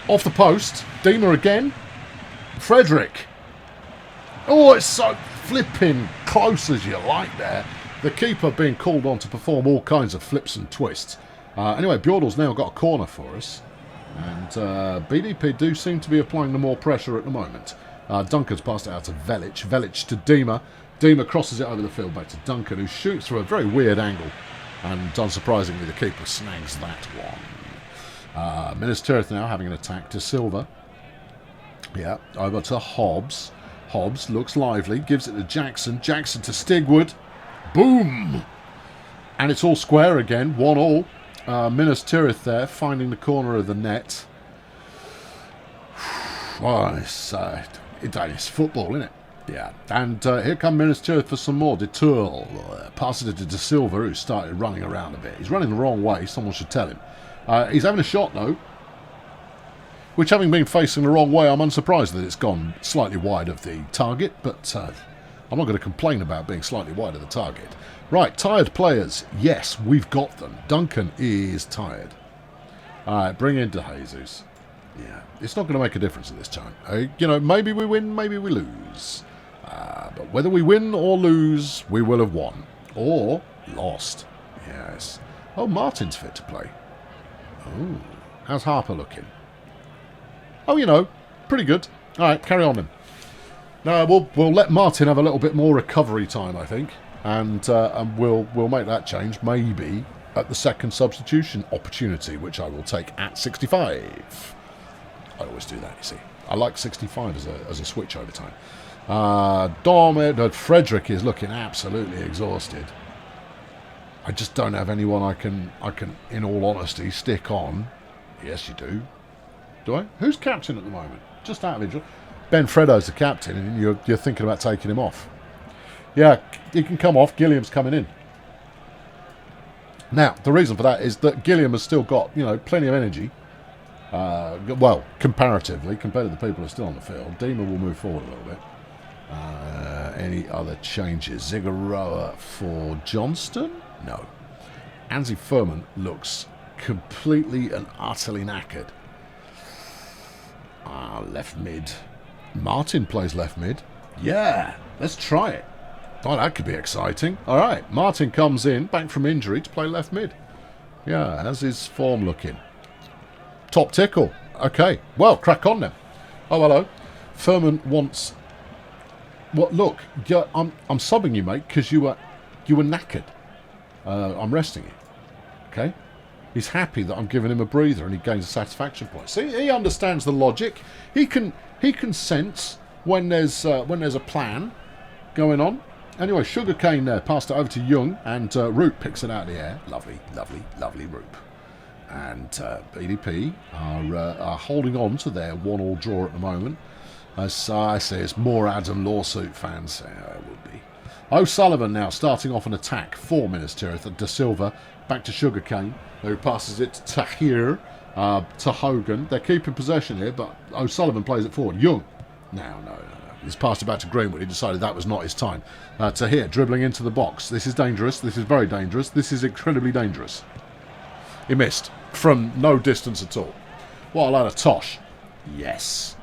off the post, Dima again. Frederick. Oh, it's so flipping close as you like there. The keeper being called on to perform all kinds of flips and twists. Anyway, Bjordal's now got a corner for us. And BDP do seem to be applying the more pressure at the moment. Duncan's passed it out to Velic. Velic to Dima. Dima crosses it over the field back to Duncan, who shoots from a very weird angle. And unsurprisingly, the keeper snags that one. Minis Tirith now having an attack to Silva. Yeah, over to Hobbs. Hobbs looks lively, gives it to Jackson. Jackson to Stigwood. Boom! And it's all square again, 1-1. Minis Tirith there, finding the corner of the net. Well, it's football, isn't it? Yeah, and here come Minis Tirith for some more. Deturl passes it to De Silva, who started running around a bit. He's running the wrong way, someone should tell him. He's having a shot, though, which, having been facing the wrong way, I'm unsurprised that it's gone slightly wide of the target, but I'm not going to complain about being slightly wide of the target. Right, tired players. Yes, we've got them. Duncan is tired. All right, bring in De Jesus. Yeah, it's not going to make a difference at this time. Maybe we win, maybe we lose. But whether we win or lose, we will have won. Or lost. Yes. Oh, Martin's fit to play. Oh, how's Harper looking? Oh, pretty good. All right, carry on then. No, we'll let Martin have a little bit more recovery time, I think. And we'll make that change, maybe, at the second substitution opportunity, which I will take at 65. I always do that, you see. I like 65 as a switch over time. Frederick is looking absolutely exhausted. I just don't have anyone I can, in all honesty, stick on. Yes, you do. Do I? Who's captain at the moment? Just out of interest. Ben Freddo's the captain, and you're thinking about taking him off. Yeah, he can come off. Gilliam's coming in. Now, the reason for that is that Gilliam has still got, plenty of energy. Well, comparatively, compared to the people who are still on the field. Dima will move forward a little bit. Any other changes? Zigaroa for Johnston? No. Anzi Furman looks completely and utterly knackered. Left mid. Martin plays left mid. Yeah, let's try it. Oh, that could be exciting. All right, Martin comes in, back from injury, to play left mid. Yeah, how's his form looking? Top tickle. Okay, well, crack on then. Oh, hello. Furman wants... What? Look, I'm subbing you, mate, because you were knackered. I'm resting you. Okay? He's happy that I'm giving him a breather and he gains a satisfaction point. See, he understands the logic. He can sense when there's a plan going on. Anyway, Sugarcane there passed it over to Young, and Roop picks it out of the air. Lovely, lovely, lovely Roop. And BDP are holding on to their 1-1 draw at the moment. As I say, it's more Adam lawsuit fans. It would be. O'Sullivan now starting off an attack for Minis Tirith. De Silva back to Sugarcane, who passes it to Tahir, to Hogan. They're keeping possession here, but O'Sullivan plays it forward. Young. No. He's passed it back to Greenwood. He decided that was not his time. Tahir dribbling into the box. This is dangerous. This is very dangerous. This is incredibly dangerous. He missed from no distance at all. What a load of tosh. Yes.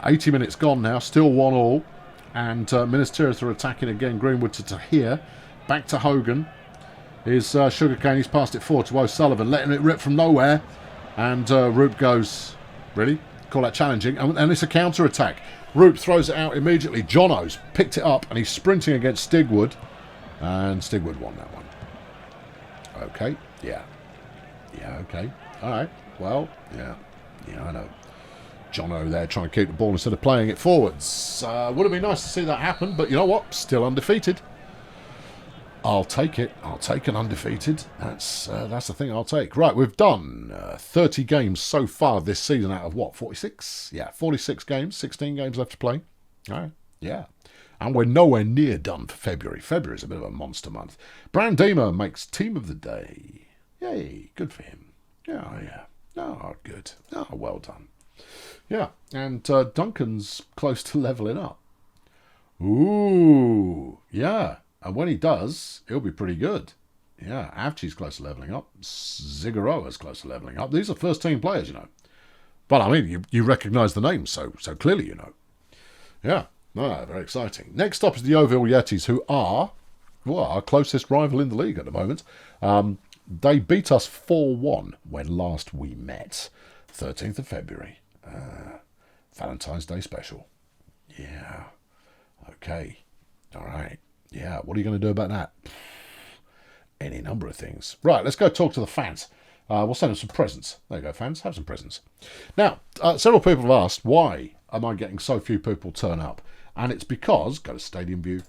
80 minutes gone now. Still 1-1. And Minis Tirith are attacking again. Greenwood to Tahir. Back to Hogan. Here's Sugarcane. He's passed it forward to O'Sullivan. Letting it rip from nowhere. And Roop goes... Really? Call that challenging. And it's a counter-attack. Roop throws it out immediately. Jono's picked it up. And he's sprinting against Stigwood. And Stigwood won that one. Okay. Yeah, okay. All right. Well, yeah, I know. Jono there trying to keep the ball instead of playing it forwards. Would have been nice to see that happen, but you know what? Still undefeated. I'll take it. I'll take an undefeated. That's the thing I'll take. Right, we've done 30 games so far this season out of what, 46? Yeah, 46 games, 16 games left to play. All right, yeah. And we're nowhere near done for February. February's a bit of a monster month. Brandema makes team of the day. Yay, good for him. Yeah. Oh, good. Oh, well done. Yeah, and Duncan's close to levelling up. Ooh, yeah. And when he does, he'll be pretty good. Yeah, Avci's close to levelling up. Zigaroa's close to levelling up. These are first-team players, you know. But, I mean, you recognise the names, so clearly you know. Yeah, very exciting. Next up is the Yeovil Yetis, who are, well, our closest rival in the league at the moment. They beat us 4-1 when last we met. 13th of February. Valentine's Day special. Yeah. Okay. All right. Yeah. What are you going to do about that? Any number of things. Right. Let's go talk to the fans. We'll send them some presents. There you go, fans. Have some presents. Now, several people have asked, why am I getting so few people turn up? And it's because, go to Stadium View.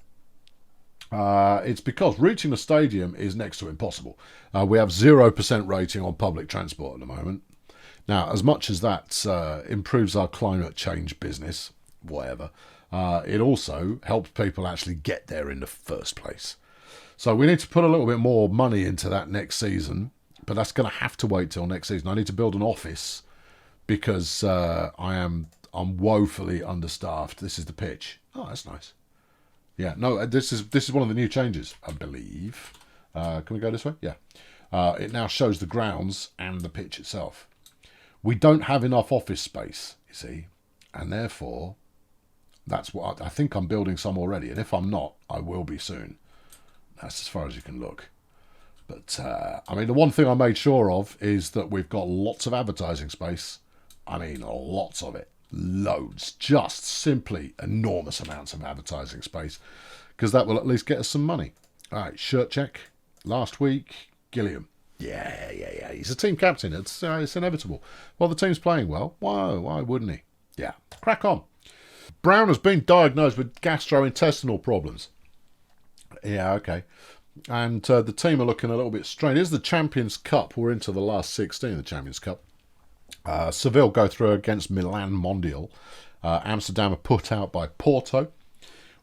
It's because reaching the stadium is next to impossible. We have 0% rating on public transport at the moment. Now, as much as that improves our climate change business, whatever, it also helps people actually get there in the first place. So we need to put a little bit more money into that next season, but that's going to have to wait till next season. I need to build an office because I'm woefully understaffed. This is the pitch. Oh, that's nice. Yeah, no, this is one of the new changes, I believe. Can we go this way? Yeah. It now shows the grounds and the pitch itself. We don't have enough office space, you see, and therefore, that's what I think I'm building some already, and if I'm not, I will be soon. That's as far as you can look. But, I mean, the one thing I made sure of is that we've got lots of advertising space. I mean, lots of it. Loads. Just simply enormous amounts of advertising space, because that will at least get us some money. All right, shirt check. Last week, Gilliam. Yeah. He's a team captain. It's inevitable. Well, the team's playing well. Why wouldn't he? Yeah. Crack on. Brown has been diagnosed with gastrointestinal problems. Yeah, okay. And the team are looking a little bit strained. Here's the Champions Cup. We're into the last 16 of the Champions Cup. Seville go through against Milan Mondial. Amsterdam are put out by Porto.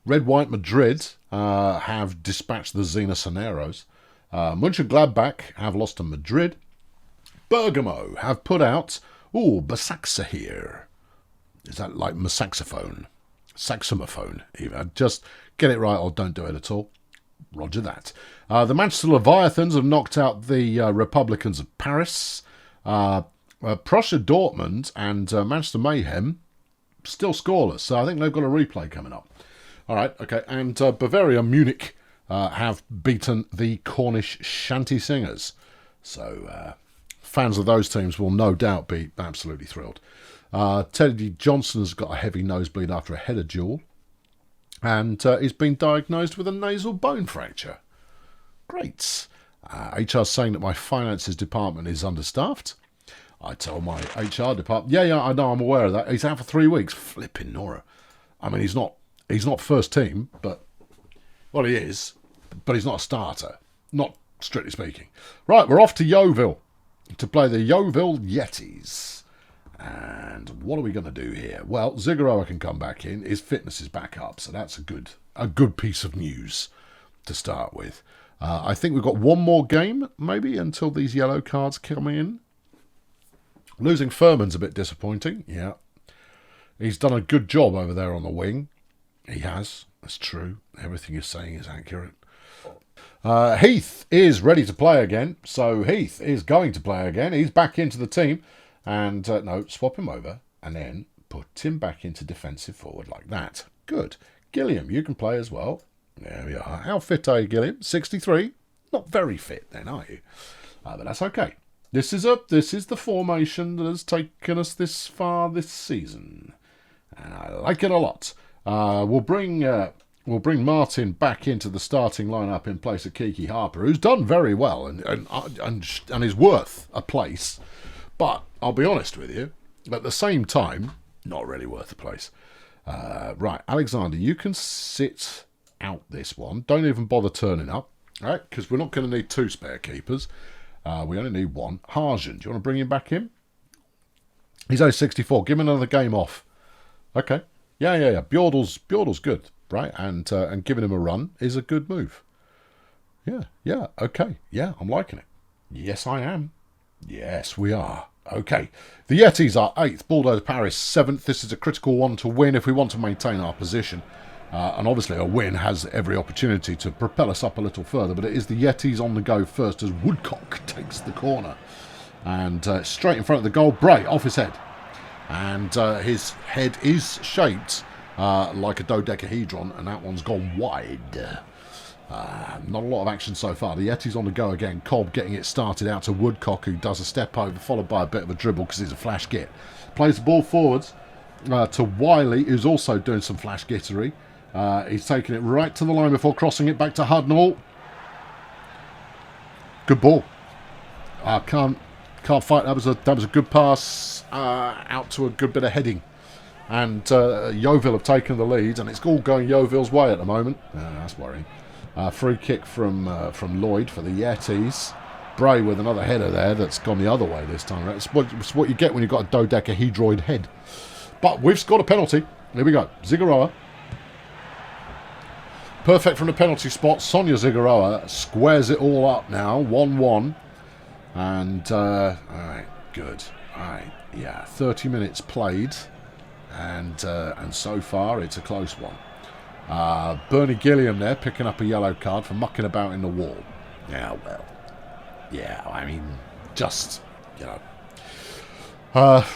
Red White Madrid have dispatched the Xenosaneros. Mönchengladbach have lost to Madrid. Bergamo have put out Basaksehir. Is that like saxophone? Saxophone, even. Just get it right or don't do it at all. Roger that. The Manchester Leviathans have knocked out the Republicans of Paris. Prussia Dortmund and Manchester Mayhem still scoreless, so I think they've got a replay coming up. All right, okay, and Bavaria Munich have beaten the Cornish Shanty Singers. So fans of those teams will no doubt be absolutely thrilled. Teddy Johnson's got a heavy nosebleed after a header duel. And he's been diagnosed with a nasal bone fracture. Great. HR's saying that my finances department is understaffed. I told my HR department, yeah, I know, I'm aware of that. He's out for 3 weeks. Flipping Nora. I mean, he's not first team, but, well, he is, but he's not a starter. Not strictly speaking. Right, we're off to Yeovil to play the Yeovil Yetis. And what are we going to do here? Well, Zigaroa can come back in. His fitness is back up, so that's a good piece of news to start with. I think we've got one more game, maybe, until these yellow cards come in. Losing Furman's a bit disappointing, yeah. He's done a good job over there on the wing. He has, that's true. Everything you're saying is accurate. Heath is ready to play again, so Heath is going to play again. He's back into the team. And, no, swap him over and then put him back into defensive forward like that. Good. Gilliam, you can play as well. There we are. How fit are you, Gilliam? 63? Not very fit then, are you? But that's okay. This is the formation that has taken us this far this season. And I like it a lot. We'll bring Martin back into the starting lineup in place of Kiki Harper, who's done very well and is worth a place. But I'll be honest with you, at the same time, not really worth the place. Right, Alexander, you can sit out this one. Don't even bother turning up, right? Because we're not going to need 2 spare keepers. We only need 1. Harjan, do you want to bring him back in? He's only 64. Give him another game off. Okay. Yeah. Bjordal's good, right? And giving him a run is a good move. Yeah. Okay. Yeah, I'm liking it. Yes, I am. Yes, we are. Okay. The Yetis are 8th. Bulldozer Power is 7th. This is a critical one to win if we want to maintain our position. And obviously a win has every opportunity to propel us up a little further. But it is the Yetis on the go first as Woodcock takes the corner. And straight in front of the goal, Bray off his head. And his head is shaped like a dodecahedron. And that one's gone wide. Not a lot of action so far. The Yetis on the go again. Cobb getting it started out to Woodcock, who does a step over, followed by a bit of a dribble because it's a flash git. Plays the ball forwards to Wiley, who's also doing some flash gittery. He's taking it right to the line before crossing it back to Hudnall. Good ball. Can't fight. That was a good pass out to a good bit of heading. And Yeovil have taken the lead, and it's all going Yeovil's way at the moment. That's worrying. Free kick from Lloyd for the Yetis. Bray with another header there that's gone the other way this time. It's what you get when you've got a dodecahedroid head. But we've scored a penalty. Here we go. Zigaroa. Perfect from the penalty spot. Sonia Zigaroa squares it all up now. 1-1. And, all right, good. All right, yeah, 30 minutes played. And so far, it's a close one. Bernie Gilliam there picking up a yellow card for mucking about in the wall. Yeah, well. Yeah, I mean, just, you know.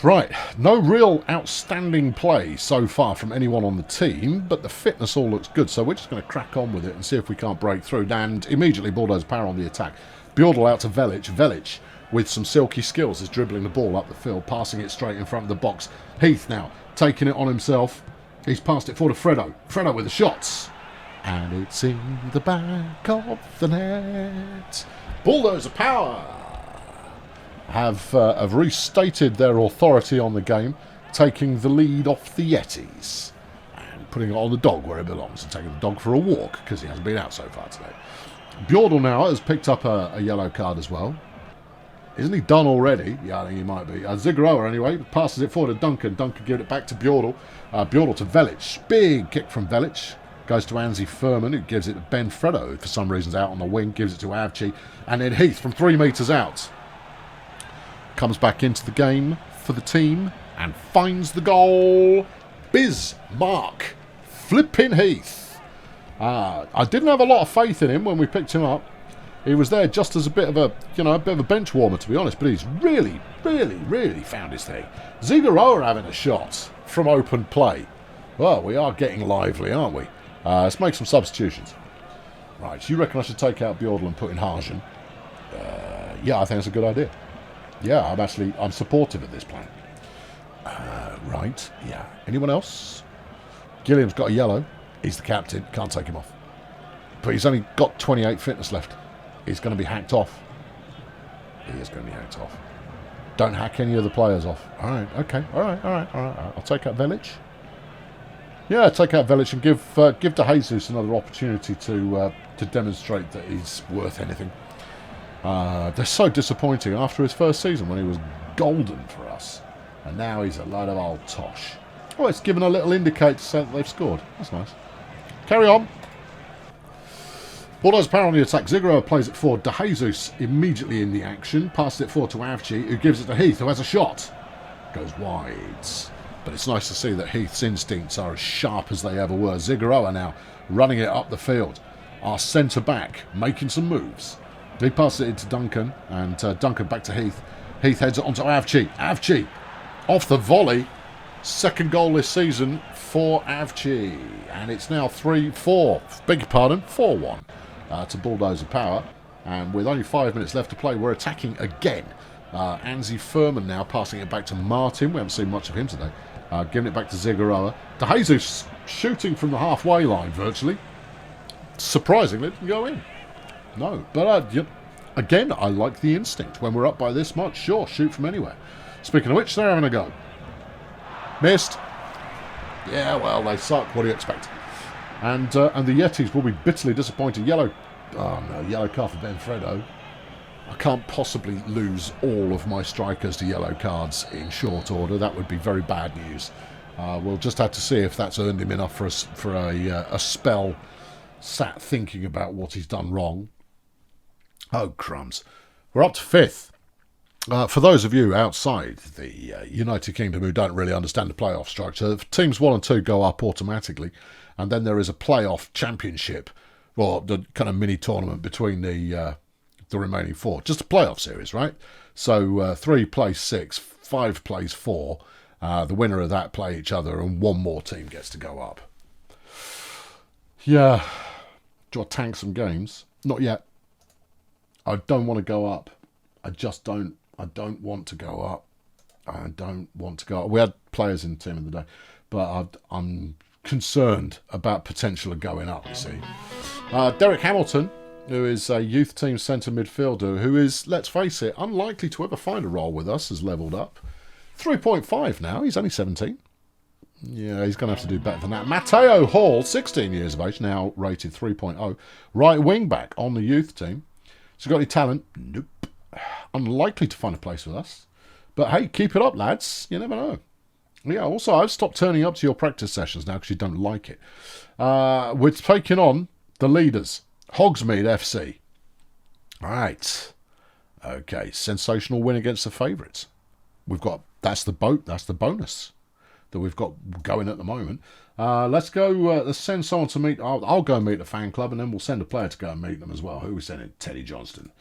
Right, no real outstanding play so far from anyone on the team, but the fitness all looks good, so we're just going to crack on with it and see if we can't break through. And immediately Bulldozer Power on the attack. Bjordal out to Velic. Velic, with some silky skills, is dribbling the ball up the field, passing it straight in front of the box. Heath now taking it on himself. He's passed it forward to Fredo. Fredo with the shots. And it's in the back of the net. Bulldozer Power have restated their authority on the game, taking the lead off the Yetis and putting it on the dog where it belongs and taking the dog for a walk because he hasn't been out so far today. Bjordal now has picked up a yellow card as well. Isn't he done already? Yeah, I think he might be. Zigaroa, anyway, passes it forward to Duncan. Duncan gives it back to Bjordal. Bjordal to Velic. Big kick from Velic. Goes to Anzi Furman, who gives it to Ben Fredo, who for some reason's out on the wing. Gives it to Avci. And then Heath from 3 metres out comes back into the game for the team and finds the goal. Bismarck. Flipping Heath. I didn't have a lot of faith in him when we picked him up. He was there just as a bit of a, a bit of a bench warmer, to be honest. But he's really, really, really found his thing. Zigaroa having a shot from open play. Well, we are getting lively, aren't we? Let's make some substitutions. Right, you reckon I should take out Bjordal and put in Hagen? Yeah, I think that's a good idea. Yeah, I'm supportive of this plan. Right, yeah. Anyone else? Gilliam's got a yellow. He's the captain. Can't take him off. But he's only got 28 fitness left. He's going to be hacked off. He is going to be hacked off. Don't hack any of the players off. All right, okay. All right. I'll take out Velic. Yeah, take out Velic and give De Jesus another opportunity to demonstrate that he's worth anything. They're so disappointing after his first season when he was golden for us. And now he's a load of old tosh. Oh, it's given a little indicator to say that they've scored. That's nice. Carry on. Bulldozer Power on the attack. Zigaroa plays it forward. De Jesus immediately in the action. Passes it forward to Avci, who gives it to Heath, who has a shot. Goes wide. But it's nice to see that Heath's instincts are as sharp as they ever were. Zigaroa now running it up the field. Our centre-back making some moves. He passes it into Duncan, and Duncan back to Heath. Heath heads it onto Avci. Avci off the volley. Second goal this season for Avci. And it's now 3-4. Beg your pardon, 4-1 to Bulldozer Power. And with only 5 minutes left to play, we're attacking again. Anzi Furman now passing it back to Martin. We haven't seen much of him today. Giving it back to Zigaroa. De Jesus shooting from the halfway line virtually. Surprisingly, it didn't go in. No, but again, I like the instinct. When we're up by this much, sure, shoot from anywhere. Speaking of which, they're having a go. Missed. Yeah, well, they suck. What do you expect? And the Yetis will be bitterly disappointed. Yellow card for Benfredo. I can't possibly lose all of my strikers to yellow cards in short order. That would be very bad news. We'll just have to see if that's earned him enough for a spell sat thinking about what he's done wrong. Oh, crumbs. We're up to 5th. For those of you outside the United Kingdom who don't really understand the playoff structure, teams 1 and 2 go up automatically, and then there is a playoff championship, or the kind of mini tournament between the remaining 4. Just a playoff series, right? So 3 plays 6, 5 plays 4. The winner of that play each other, and one more team gets to go up. Yeah. Do I tank some games? Not yet. I don't want to go up. I just don't. I don't want to go up. I don't want to go up. We had players in the team of the day, but I'm concerned about potential of going up, you see. Derek Hamilton, who is a youth team centre midfielder, who is, let's face it, unlikely to ever find a role with us, has levelled up. 3.5 now. He's only 17. Yeah, he's going to have to do better than that. Matteo Hall, 16 years of age, now rated 3.0. Right wing back on the youth team. Has he got any talent? Nope. Unlikely to find a place with us. But hey, keep it up, lads. You never know. Yeah, also, I've stopped turning up to your practice sessions now because you don't like it. We're taking on the leaders. Hogsmeade FC. All right. Okay, sensational win against the favourites. That's the bonus that we've got going at the moment. Let's go. Let's send someone to meet. I'll go and meet the fan club, and then we'll send a player to go and meet them as well. Who are we sending? Teddy Johnston.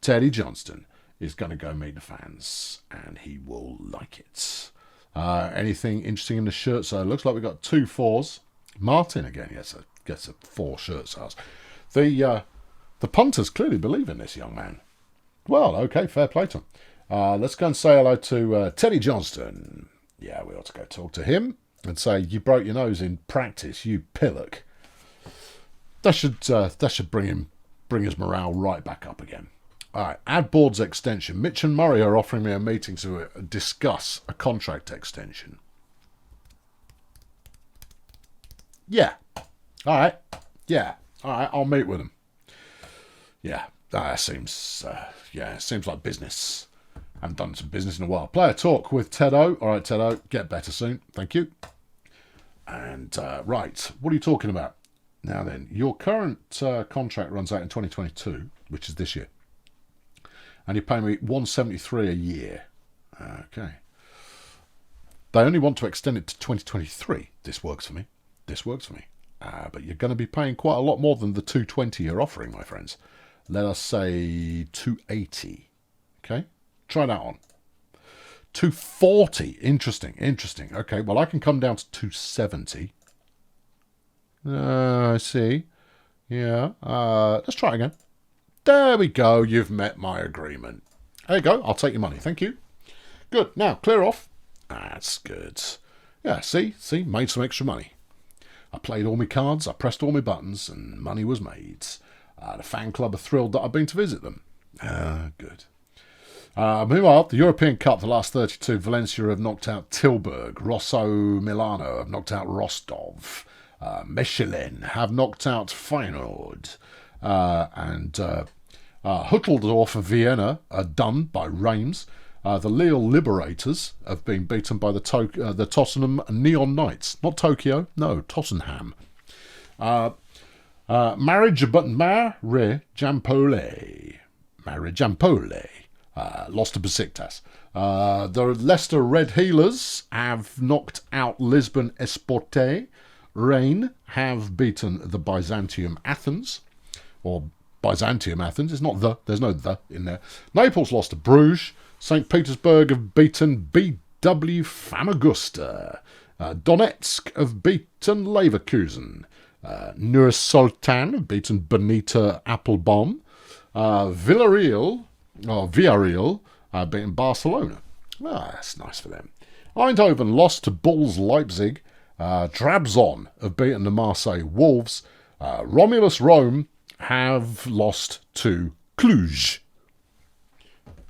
Teddy Johnston is going to go meet the fans, and he will like it. Anything interesting in the shirt? So it looks like we've got 2 4s. Martin again gets a 4 shirt size. The punters clearly believe in this young man. Well, okay, fair play to him. Let's go and say hello to Teddy Johnston. Yeah, we ought to go talk to him and say, you broke your nose in practice, you pillock. That should bring his morale right back up again. All right, add boards extension. Mitch and Murray are offering me a meeting to discuss a contract extension. Yeah. All right. Yeah. All right, I'll meet with them. Yeah, that seems like business. I haven't done some business in a while. Player talk with Tedo. All right, Tedo, get better soon. Thank you. And, right, what are you talking about? Now then, your current contract runs out in 2022, which is this year. And you're paying me $173 a year. Okay. They only want to extend it to 2023. This works for me. But you're going to be paying quite a lot more than the $220 you're offering, my friends. Let us say 280. Okay, try that on. 240. Interesting. Okay, well, I can come down to 270. I see. Yeah. Let's try again. There we go. You've met my agreement. There you go. I'll take your money. Thank you. Good. Now, clear off. That's good. Yeah, see? Made some extra money. I played all my cards, I pressed all my buttons, and money was made. The fan club are thrilled that I've been to visit them. Good. Meanwhile, the European Cup, the last 32, Valencia have knocked out Tilburg. Rosso Milano have knocked out Rostov. Mechelen have knocked out Feyenoord. And Hütteldorf of Vienna are done by Reims. The Lille Liberators have been beaten by the Tottenham Neon Knights. Not Tokyo, no, Tottenham. Marre Jampole lost to Besiktas. The Leicester Red Healers have knocked out Lisbon Esporte. Rennes have beaten the Byzantium Athens. Or Byzantium Athens, it's not the, there's no the in there. Naples lost to Bruges. St. Petersburg have beaten BW Famagusta. Donetsk have beaten Leverkusen. Nur Sultan have beaten Benita Appelbaum. Villarreal have beaten Barcelona. That's nice for them. Eindhoven lost to Bulls Leipzig. Trabzon have beaten the Marseille Wolves. Romulus Rome have lost to Cluj.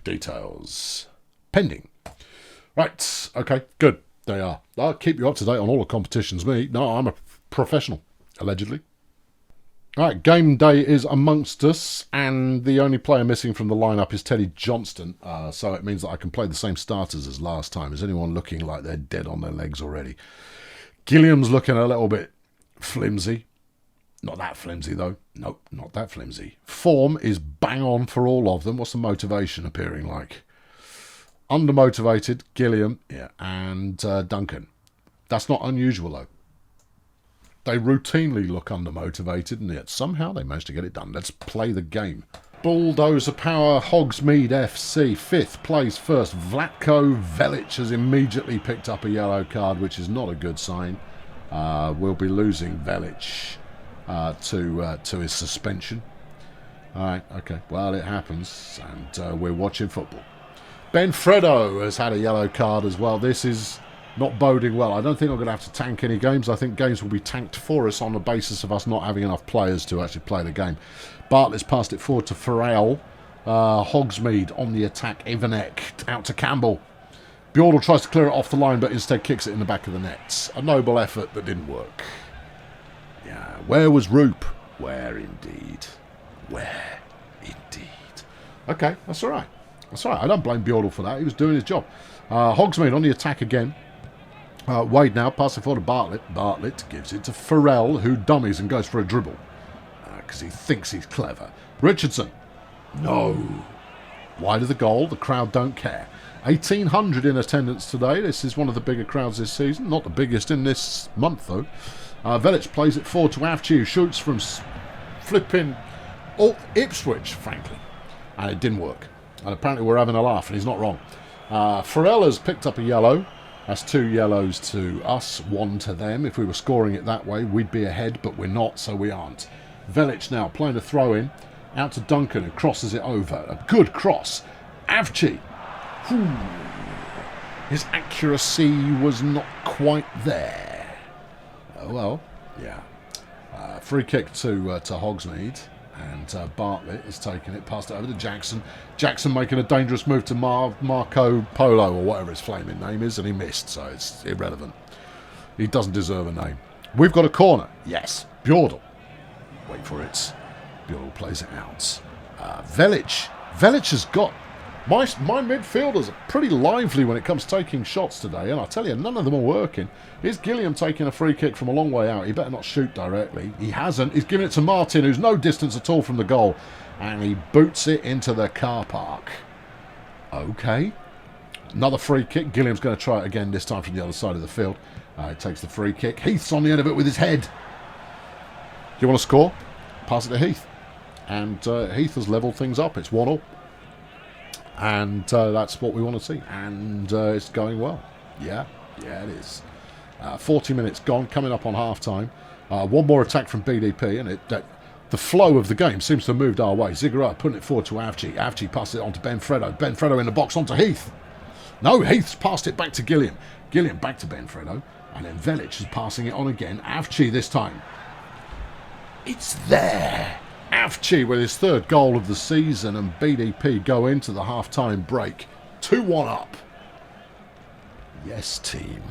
Details pending. Right, okay, good. They are. I'll keep you up to date on all the competitions, me. No, I'm a professional, allegedly. Alright, game day is amongst us, and the only player missing from the lineup is Teddy Johnston, so it means that I can play the same starters as last time. Is anyone looking like they're dead on their legs already? Gilliam's looking a little bit flimsy. Not that flimsy, though. Nope, not that flimsy. Form is bang on for all of them. What's the motivation appearing like? Undermotivated, Gilliam, yeah, and Duncan. That's not unusual, though. They routinely look undermotivated, and yet somehow they manage to get it done. Let's play the game. Bulldozer Power, Hogsmeade FC. 5th plays first. Vlatko Velic has immediately picked up a yellow card, which is not a good sign. We'll be losing Velic to his suspension. Alright, okay. Well, it happens, and we're watching football. Ben Fredo has had a yellow card as well. This is not boding well. I don't think I'm going to have to tank any games. I think games will be tanked for us on the basis of us not having enough players to actually play the game. Bartlett's passed it forward to Farrell. Hogsmeade on the attack. Ivanek out to Campbell. Bjordal tries to clear it off the line, but instead kicks it in the back of the net. A noble effort that didn't work. Yeah, where was Roop? Where indeed? Where indeed? Okay, that's all right. That's all right. I don't blame Bjordal for that. He was doing his job. Hogsmeade on the attack again. Wade now passing forward to Bartlett. Bartlett gives it to Farrell, who dummies and goes for a dribble because he thinks he's clever. Richardson. No. Wide of the goal. The crowd don't care. 1,800 in attendance today. This is one of the bigger crowds this season. Not the biggest in this month, though. Velic plays it forward to Avci, who shoots from flipping Ipswich, frankly. And it didn't work. And apparently we're having a laugh, and he's not wrong. Farrell has picked up a yellow. That's 2 yellows to us, 1 to them. If we were scoring it that way, we'd be ahead, but we're not, so we aren't. Velic now playing a throw-in. Out to Duncan, who crosses it over. A good cross. Avci. His accuracy was not quite there. Oh, well, yeah. Free kick to Hogsmeade. And Bartlett has taken it, passed it over to Jackson. Jackson making a dangerous move to Marco Polo, or whatever his flaming name is, and he missed, so it's irrelevant. He doesn't deserve a name. We've got a corner. Yes. Bjordal. Wait for it. Bjordal plays it out. Velic. Velic has got... My midfielders are pretty lively when it comes to taking shots today, and I tell you, none of them are working. Here's Gilliam taking a free kick from a long way out. He better not shoot directly. He hasn't. He's giving it to Martin, who's no distance at all from the goal, and he boots it into the car park. Okay. Another free kick. Gilliam's going to try it again, this time from the other side of the field. He takes the free kick. Heath's on the end of it with his head. Do you want to score? Pass it to Heath. and Heath has levelled things up. It's 1-1. And that's what we want to see. And it's going well. Yeah, it is. 40 minutes gone, coming up on half-time. One more attack from BDP, and the flow of the game seems to have moved our way. Ziggurat putting it forward to Avci. Avci passes it on to Benfredo. Benfredo in the box onto Heath. No, Heath's passed it back to Gilliam. Gilliam back to Benfredo. And then Velic is passing it on again. Avci this time. It's there. Avci with his 3rd goal of the season, and BDP go into the half-time break. 2-1 up. Yes, team.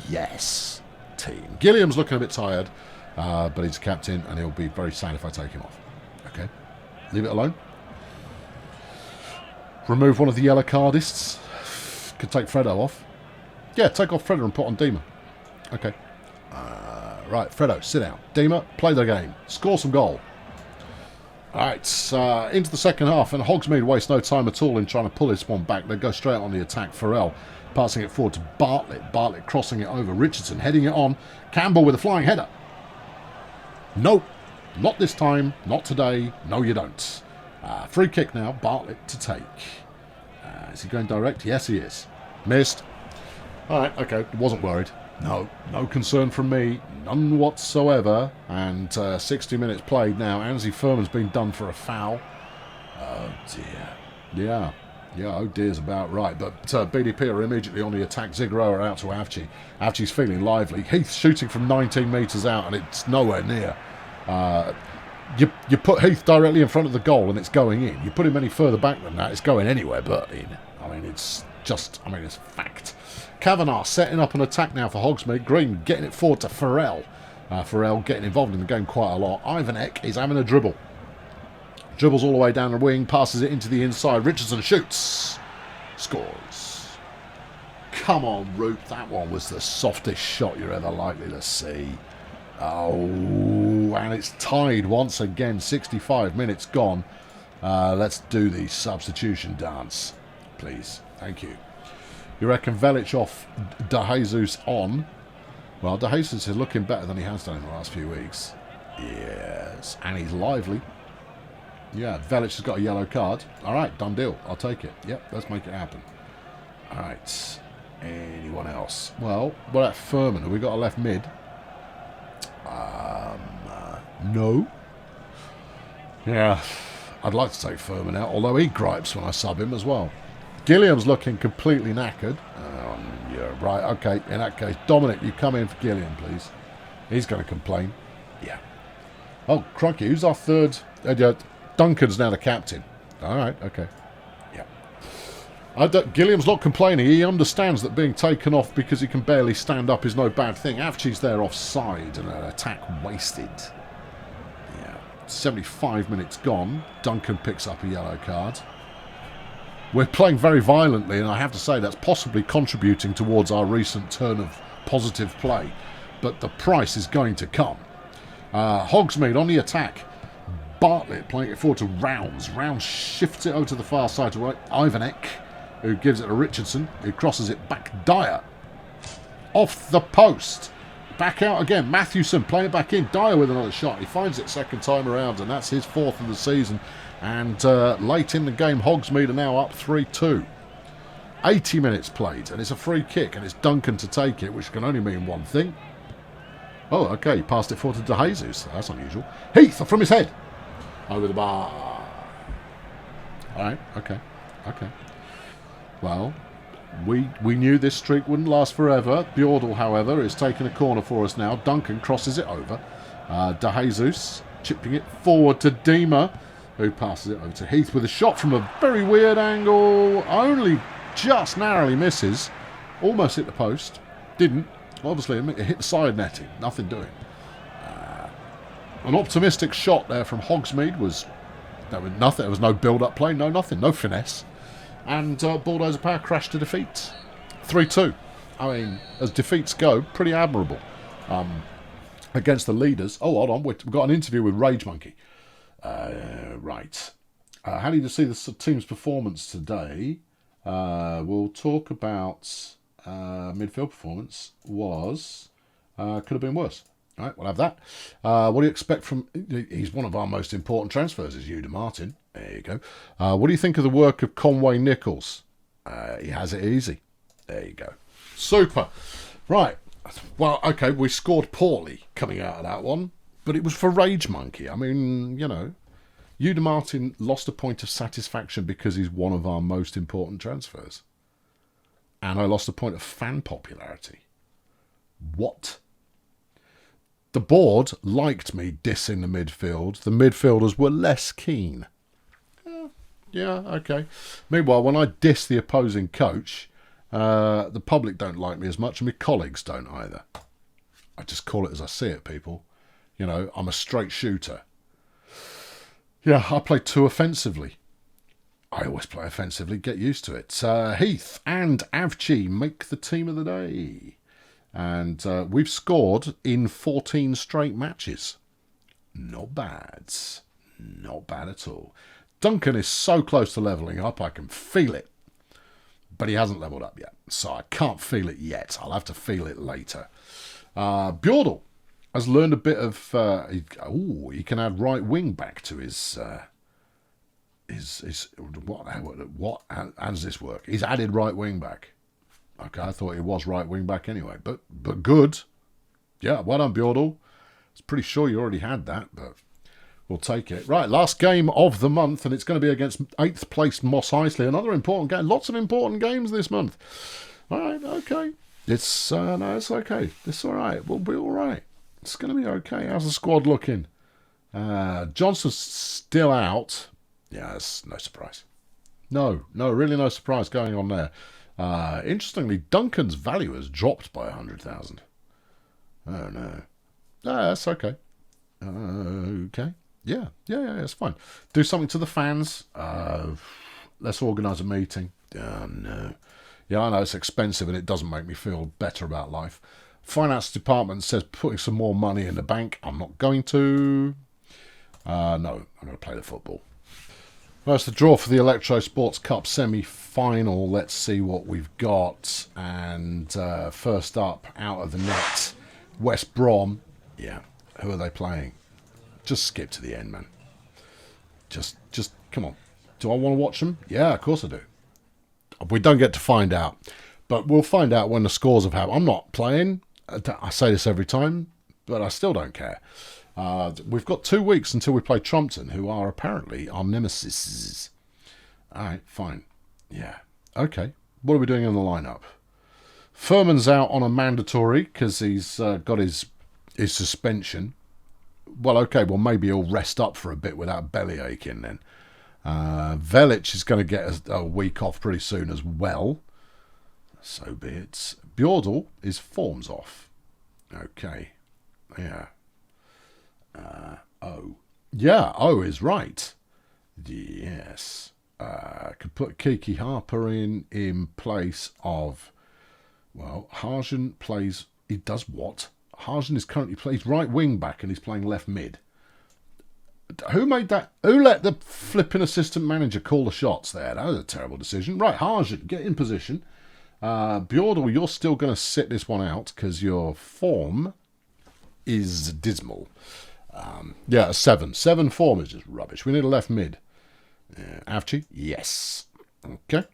Yes, team. Gilliam's looking a bit tired, but he's captain, and he'll be very sad if I take him off. Okay. Leave it alone. Remove one of the yellow cardists. Could take Fredo off. Yeah, take off Fredo and put on Dima. Okay. Right, Fredo, sit down. Dima, play the game. Score some goal. Alright, into the second half, and Hogsmeade waste no time at all in trying to pull this one back. They go straight on the attack. Farrell passing it forward to Bartlett. Bartlett crossing it over. Richardson heading it on. Campbell with a flying header. Nope, not this time. Not today. No, you don't. Free kick now. Bartlett to take. Is he going direct? Yes, he is. Missed. Alright, okay. Wasn't worried. No concern from me. None whatsoever. And 60 minutes played now. Anzi Furman's been done for a foul. Oh, dear. Yeah, oh dear's about right. But BDP are immediately on the attack. Ziggurat out to Avci. Avci's feeling lively. Heath shooting from 19 metres out, and it's nowhere near. You put Heath directly in front of the goal, and it's going in. You put him any further back than that, it's going anywhere but in. It's fact. Kavanagh setting up an attack now for Hogsmeade. Green getting it forward to Farrell. Farrell getting involved in the game quite a lot. Ivanek is having a dribble. Dribbles all the way down the wing, passes it into the inside. Richardson shoots. Scores. Come on, Root. That one was the softest shot you're ever likely to see. Oh, and it's tied once again. 65 minutes gone. Let's do the substitution dance, please. Thank you. You reckon Velic off, De Jesus on? Well, De Jesus is looking better than he has done in the last few weeks. Yes, and he's lively. Yeah, Velic has got a yellow card. All right, done deal. I'll take it. Yep, let's make it happen. All right. Anyone else? Well, what about Furman? Have we got a left mid? No. Yeah, I'd like to take Furman out, although he gripes when I sub him as well. Gilliam's looking completely knackered. Yeah, right, okay. In that case, Dominic, you come in for Gilliam, please. He's going to complain. Yeah. Oh, crikey, who's our third? Duncan's now the captain. All right, okay. Yeah. Gilliam's not complaining. He understands that being taken off because he can barely stand up is no bad thing. Avci's there offside and an attack wasted. Yeah. 75 minutes gone. Duncan picks up a yellow card. We're playing very violently, and I have to say that's possibly contributing towards our recent turn of positive play. But the price is going to come. Hogsmeade on the attack. Bartlett playing it forward to Rounds. Rounds shifts it over to the far side to Ivanek, who gives it to Richardson, who crosses it back. Dyer. Off the post. Back out again. Mathewson playing it back in. Dyer with another shot. He finds it second time around, and that's his 4th of the season. And late in the game, Hogsmeade are now up 3-2. 80 minutes played, and it's a free kick, and it's Duncan to take it, which can only mean one thing. Oh, okay, he passed it forward to De Jesus. That's unusual. Heath from his head. Over the bar. All right, okay. Well, we knew this streak wouldn't last forever. Bjordal, however, is taking a corner for us now. Duncan crosses it over. De Jesus chipping it forward to Dima, who passes it over to Heath with a shot from a very weird angle. Only just narrowly misses. Almost hit the post. Didn't. Obviously, it hit the side netting. Nothing doing. An optimistic shot there from Hogsmeade was... There was nothing. There was no build-up play. No nothing. No finesse. And Bulldozer Power crashed to defeat. 3-2. I mean, as defeats go, pretty admirable. Against the leaders. Oh, hold on. We've got an interview with Rage Monkey. Right. How did you see the team's performance today? We'll talk about midfield performance. Could have been worse. All right, we'll have that. What do you expect from... He's one of our most important transfers, is Yuda Martin. There you go. What do you think of the work of Conway Nichols? He has it easy. There you go. Super. Right. Well, okay, we scored poorly coming out of that one, but it was for Rage Monkey. I mean, you know, Yuda Martin lost a point of satisfaction because he's one of our most important transfers. And I lost a point of fan popularity. What? The board liked me dissing the midfield. The midfielders were less keen. Yeah, okay. Meanwhile, when I diss the opposing coach, the public don't like me as much, and my colleagues don't either. I just call it as I see it, people. You know, I'm a straight shooter. Yeah, I play too offensively. I always play offensively. Get used to it. Heath and Avci make the team of the day. And we've scored in 14 straight matches. Not bad. Not bad at all. Duncan is so close to levelling up, I can feel it. But he hasn't levelled up yet, so I can't feel it yet. I'll have to feel it later. Bjordal has learned a bit of... he can add right wing back to his what? How does this work? He's added right wing back. Okay, I thought he was right wing back anyway, but good. Yeah, well done, Bjordal. I was pretty sure you already had that, but we'll take it. Right, last game of the month, and it's going to be against 8th placed Moss Isley. Another important game. Lots of important games this month. All right, okay. It's no, it's okay. It's all right. We'll be all right. It's going to be okay. How's the squad looking? Johnson's still out. Yeah, that's no surprise. No, really no surprise going on there. Interestingly, Duncan's value has dropped by 100,000. Oh no. That's okay. Okay. Yeah, it's fine. Do something to the fans. Let's organise a meeting. Oh no. Yeah, I know it's expensive and it doesn't make me feel better about life. Finance department says putting some more money in the bank. I'm not going to. No, I'm going to play the football. Well, it's the draw for the Electrosports Cup semi-final. Let's see what we've got. And first up, out of the net, West Brom. Yeah, who are they playing? Just skip to the end, man. Just come on. Do I want to watch them? Yeah, of course I do. We don't get to find out. But we'll find out when the scores have happened. I'm not playing. I say this every time, but I still don't care. We've got 2 weeks until we play Trumpton, who are apparently our nemesis. All right, fine. Yeah. Okay. What are we doing in the lineup? Furman's out on a mandatory because he's got his suspension. Well, okay. Well, maybe he'll rest up for a bit without belly aching then. Velic is going to get a week off pretty soon as well. So be it. Bjordal, his form's off. Okay. Yeah. Yeah, is right. Yes. Could put Kiki Harper in place of... Well, Harjan plays... He does what? Harjan is currently plays right wing back and he's playing left mid. Who made that? Who let the flipping assistant manager call the shots there? That was a terrible decision. Right, Harjan, get in position. Bjordal, you're still going to sit this one out because your form is dismal. Yeah, a 7. 7 form is just rubbish. We need a left mid. Avci? Yes. Okay.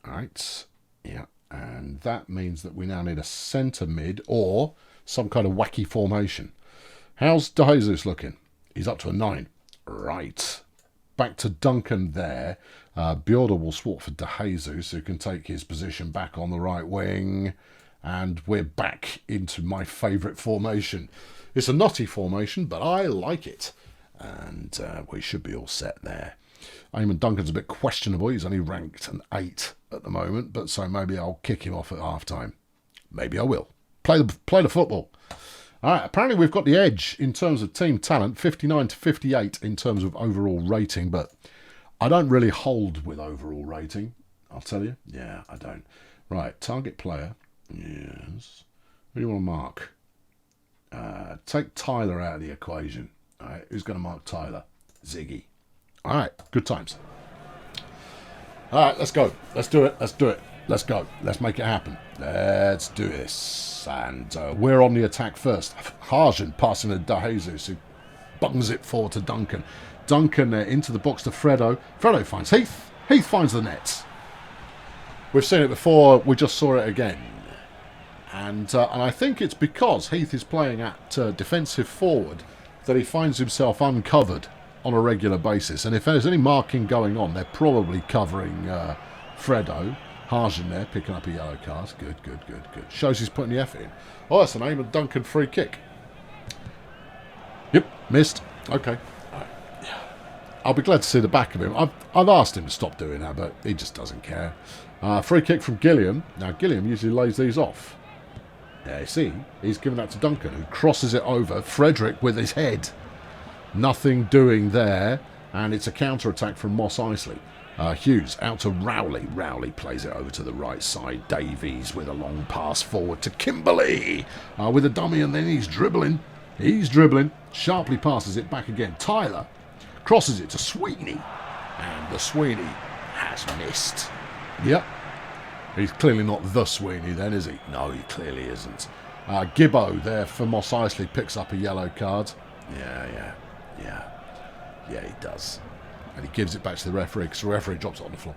All right. Yeah. And that means that we now need a centre mid or some kind of wacky formation. How's De Jesus looking? He's up to a 9. Right. Back to Duncan there. Bjordal will swap for De Jesus, who can take his position back on the right wing. And we're back into my favourite formation. It's a knotty formation, but I like it. And we should be all set there. Eamon Duncan's a bit questionable. He's only ranked an 8 at the moment, but so maybe I'll kick him off at half-time. Maybe I will. Play the football. All right, apparently we've got the edge in terms of team talent, 59 to 58 in terms of overall rating, but I don't really hold with overall rating, I'll tell you. Yeah, I don't. Right, target player. Yes. Who do you want to mark? Take Tyler out of the equation. All right, who's going to mark Tyler? Ziggy. All right, good times. All right, let's go. Let's do it. let's go. Let's make it happen. Let's do this. And we're on the attack first. Hagen passing to De Jesus, who bungs it forward to Duncan. Duncan into the box to Fredo. Fredo finds Heath. Heath finds the net. We've seen it before. We just saw it again. And I think it's because Heath is playing at defensive forward that he finds himself uncovered on a regular basis. And if there's any marking going on, they're probably covering Fredo. Hagen there, picking up a yellow card. Good. Shows he's putting the effort in. Oh, that's the name of Duncan free kick. Yep, missed. Okay. I'll be glad to see the back of him. I've asked him to stop doing that, but he just doesn't care. Free kick from Gilliam. Now, Gilliam usually lays these off. Yeah, you see, he's giving that to Duncan, who crosses it over. Frederick with his head. Nothing doing there. And it's a counter-attack from Moss Eisley. Hughes out to Rowley. Rowley plays it over to the right side. Davies with a long pass forward to Kimberley. With a dummy, and then he's dribbling. Sharply passes it back again. Tyler crosses it to Sweeney. And the Sweeney has missed. Yep. He's clearly not the Sweeney then, is he? No, he clearly isn't. Gibbo there for Moss Eisley picks up a yellow card. Yeah, he does. And he gives it back to the referee because the referee drops it on the floor.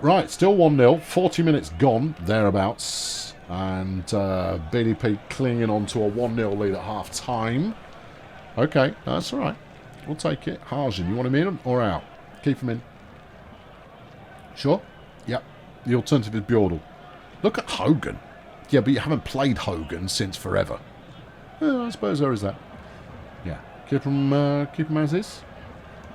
Right, still 1-0. 40 minutes gone, thereabouts. And BDP clinging on to a 1-0 lead at half-time. Okay, that's all right. We'll take it. Hagen, you want him in or out? Keep him in. Sure? Yep. The alternative is Bjordal. Look at Hogan. Yeah, but you haven't played Hogan since forever. I suppose there is that. Yeah. Keep him as is.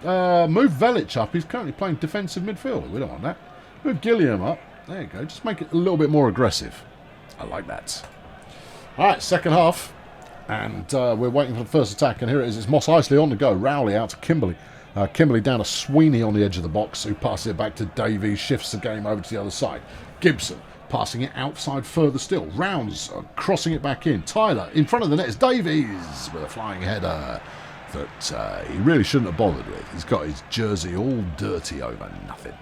Move Velic up. He's currently playing defensive midfield. We don't want that. Move Gilliam up. There you go. Just make it a little bit more aggressive. I like that. All right, second half. And we're waiting for the first attack. And here it is. It's Moss Eisley on the go. Rowley out to Kimberley. Kimberley down to Sweeney on the edge of the box, who passes it back to Davies, shifts the game over to the other side. Gibson passing it outside further still. Rounds crossing it back in. Tyler in front of the net is Davies with a flying header that he really shouldn't have bothered with. He's got his jersey all dirty over nothing.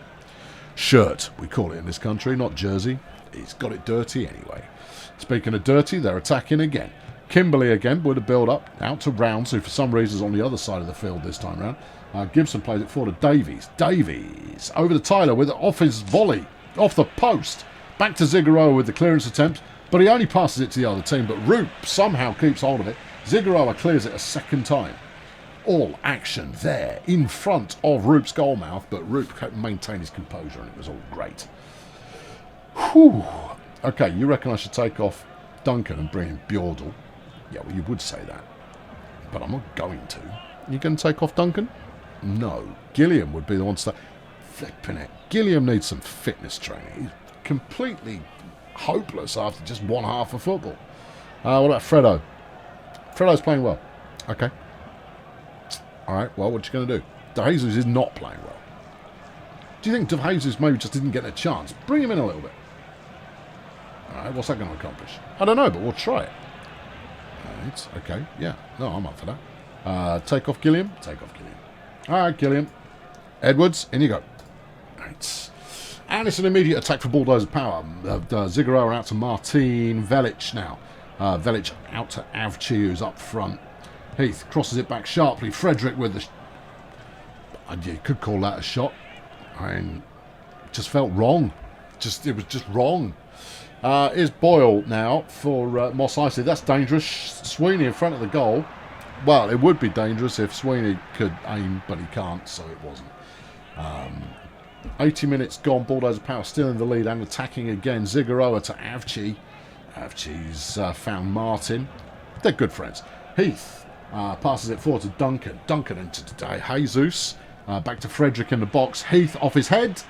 Shirt, we call it in this country, not jersey. He's got it dirty anyway. Speaking of dirty, they're attacking again. Kimberley again with a build-up, out to Rounds, who for some reason is on the other side of the field this time round. Gibson plays it forward to Davies. Davies over to Tyler with it off his volley, off the post. Back to Zigaroa with the clearance attempt, but he only passes it to the other team, but Roop somehow keeps hold of it. Zigaroa clears it a second time. All action there in front of Roop's goalmouth, but Roop maintained his composure and it was all great. Whew. Okay, you reckon I should take off Duncan and bring in Bjordal? Yeah, well, you would say that, but I'm not going to. You going to take off Duncan? No. Gilliam would be the one to start. Flipping it. Gilliam needs some fitness training. He's completely hopeless after just one half of football. What about Fredo? Fredo's playing well. Okay. All right, well, what you going to do? De Jesus is not playing well. Do you think De Jesus maybe just didn't get a chance? Bring him in a little bit. All right, what's that going to accomplish? I don't know, but we'll try it. All right, okay, yeah. No, I'm up for that. Take off Gilliam. Take off Gilliam. All right, Gilliam. Edwards, in you go. Right. And it's an immediate attack for Bulldozer Power. Zigaroa out to Martin. Velic now. Velic out to Avci, who's up front. Heath crosses it back sharply. Frederick with the... you could call that a shot. I mean, it just felt wrong. It was just wrong. Here's Boyle now for Moss Eisley. That's dangerous. Sweeney in front of the goal. Well, it would be dangerous if Sweeney could aim, but he can't, so it wasn't. 80 minutes gone. Bulldozer Power still in the lead and attacking again. Zigaroa to Avci. Avci's found Martin. They're good friends. Heath passes it forward to Duncan. Duncan into today. Jesus. Back to Frederick in the box. Heath off his head.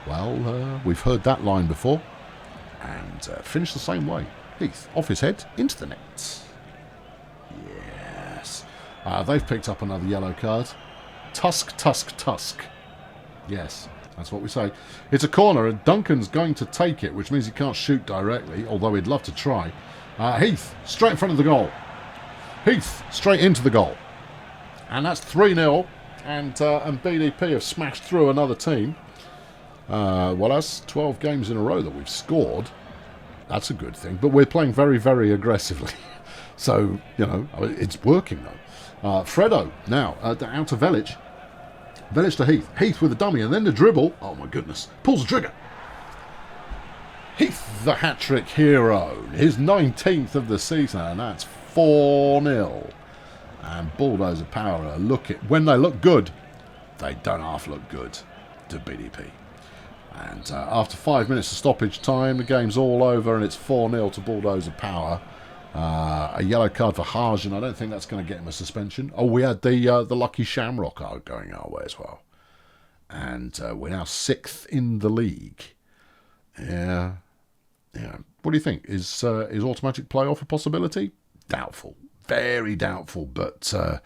Well, we've heard that line before. And finished the same way. Heath off his head into the net. Yes. They've picked up another yellow card. Tusk, tusk, tusk. Yes, that's what we say. It's a corner and Duncan's going to take it, which means he can't shoot directly, although he'd love to try. Heath, straight in front of the goal. Heath, straight into the goal. And that's 3-0. And BDP have smashed through another team. Well, that's 12 games in a row that we've scored. That's a good thing. But we're playing very, very aggressively. So, you know, it's working, though. Fredo, now, out to Velic. Velic to Heath. Heath with the dummy, and then the dribble. Oh, my goodness. Pulls the trigger. Heath, the hat-trick hero. His 19th of the season, and that's 4-0. And Bulldozer Power when they look good, they don't half look good to BDP. And after 5 minutes of stoppage time, the game's all over, and it's 4-0 to Bulldozer Power. A yellow card for Harjan. I don't think that's going to get him a suspension. Oh, we had the Lucky Shamrock going our way as well. And we're now 6th in the league. Yeah. What do you think? Is automatic playoff a possibility? Doubtful. Very doubtful. But the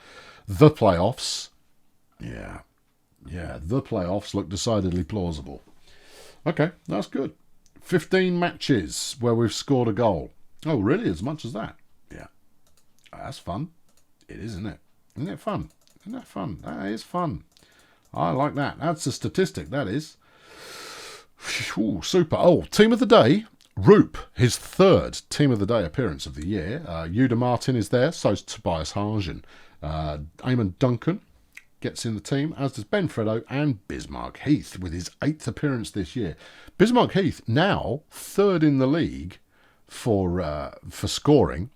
playoffs, the playoffs look decidedly plausible. Okay, that's good. 15 matches where we've scored a goal. Oh, really? As much as that? Yeah. That's fun. It is, isn't it? Isn't it fun? Isn't that fun? That is fun. I like that. That's a statistic, that is. Ooh, super. Oh, team of the day. Roop, his 3rd team of the day appearance of the year. Yuda Martin is there, so's Tobias Harjan. Eamon Duncan gets in the team, as does Ben Fredo and Bismarck Heath with his 8th appearance this year. Bismarck Heath now 3rd in the league for scoring,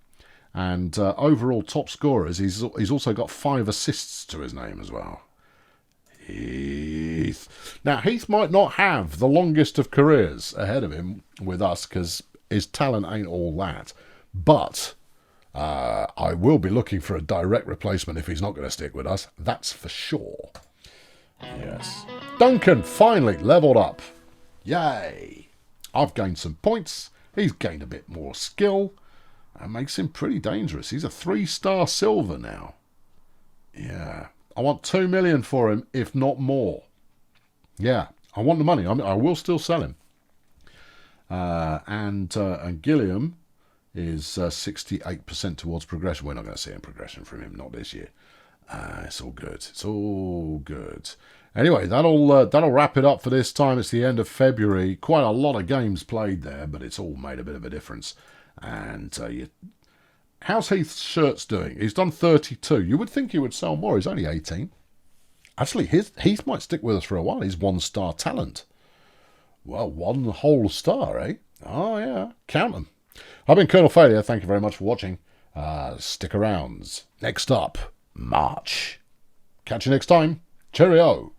and overall top scorers. He's also got 5 assists to his name as well. Heath. Now, Heath might not have the longest of careers ahead of him with us because his talent ain't all that. But I will be looking for a direct replacement if he's not going to stick with us. That's for sure. Yes. Duncan finally levelled up. Yay. I've gained some points. He's gained a bit more skill. That makes him pretty dangerous. He's a 3-star silver now. Yeah. I want 2 million for him, if not more. Yeah, I want the money. I will still sell him. And Gilliam is 68% towards progression. We're not going to see any progression from him, not this year. It's all good. It's all good. Anyway, that'll wrap it up for this time. It's the end of February. Quite a lot of games played there, but it's all made a bit of a difference. And how's Heath's shirts doing? He's done 32. You would think he would sell more. He's only 18. Actually, Heath might stick with us for a while. He's 1-star talent. Well, 1 whole star, eh? Oh, yeah. Count them. I've been Colonel Failure. Thank you very much for watching. Stick around. Next up, March. Catch you next time. Cheerio.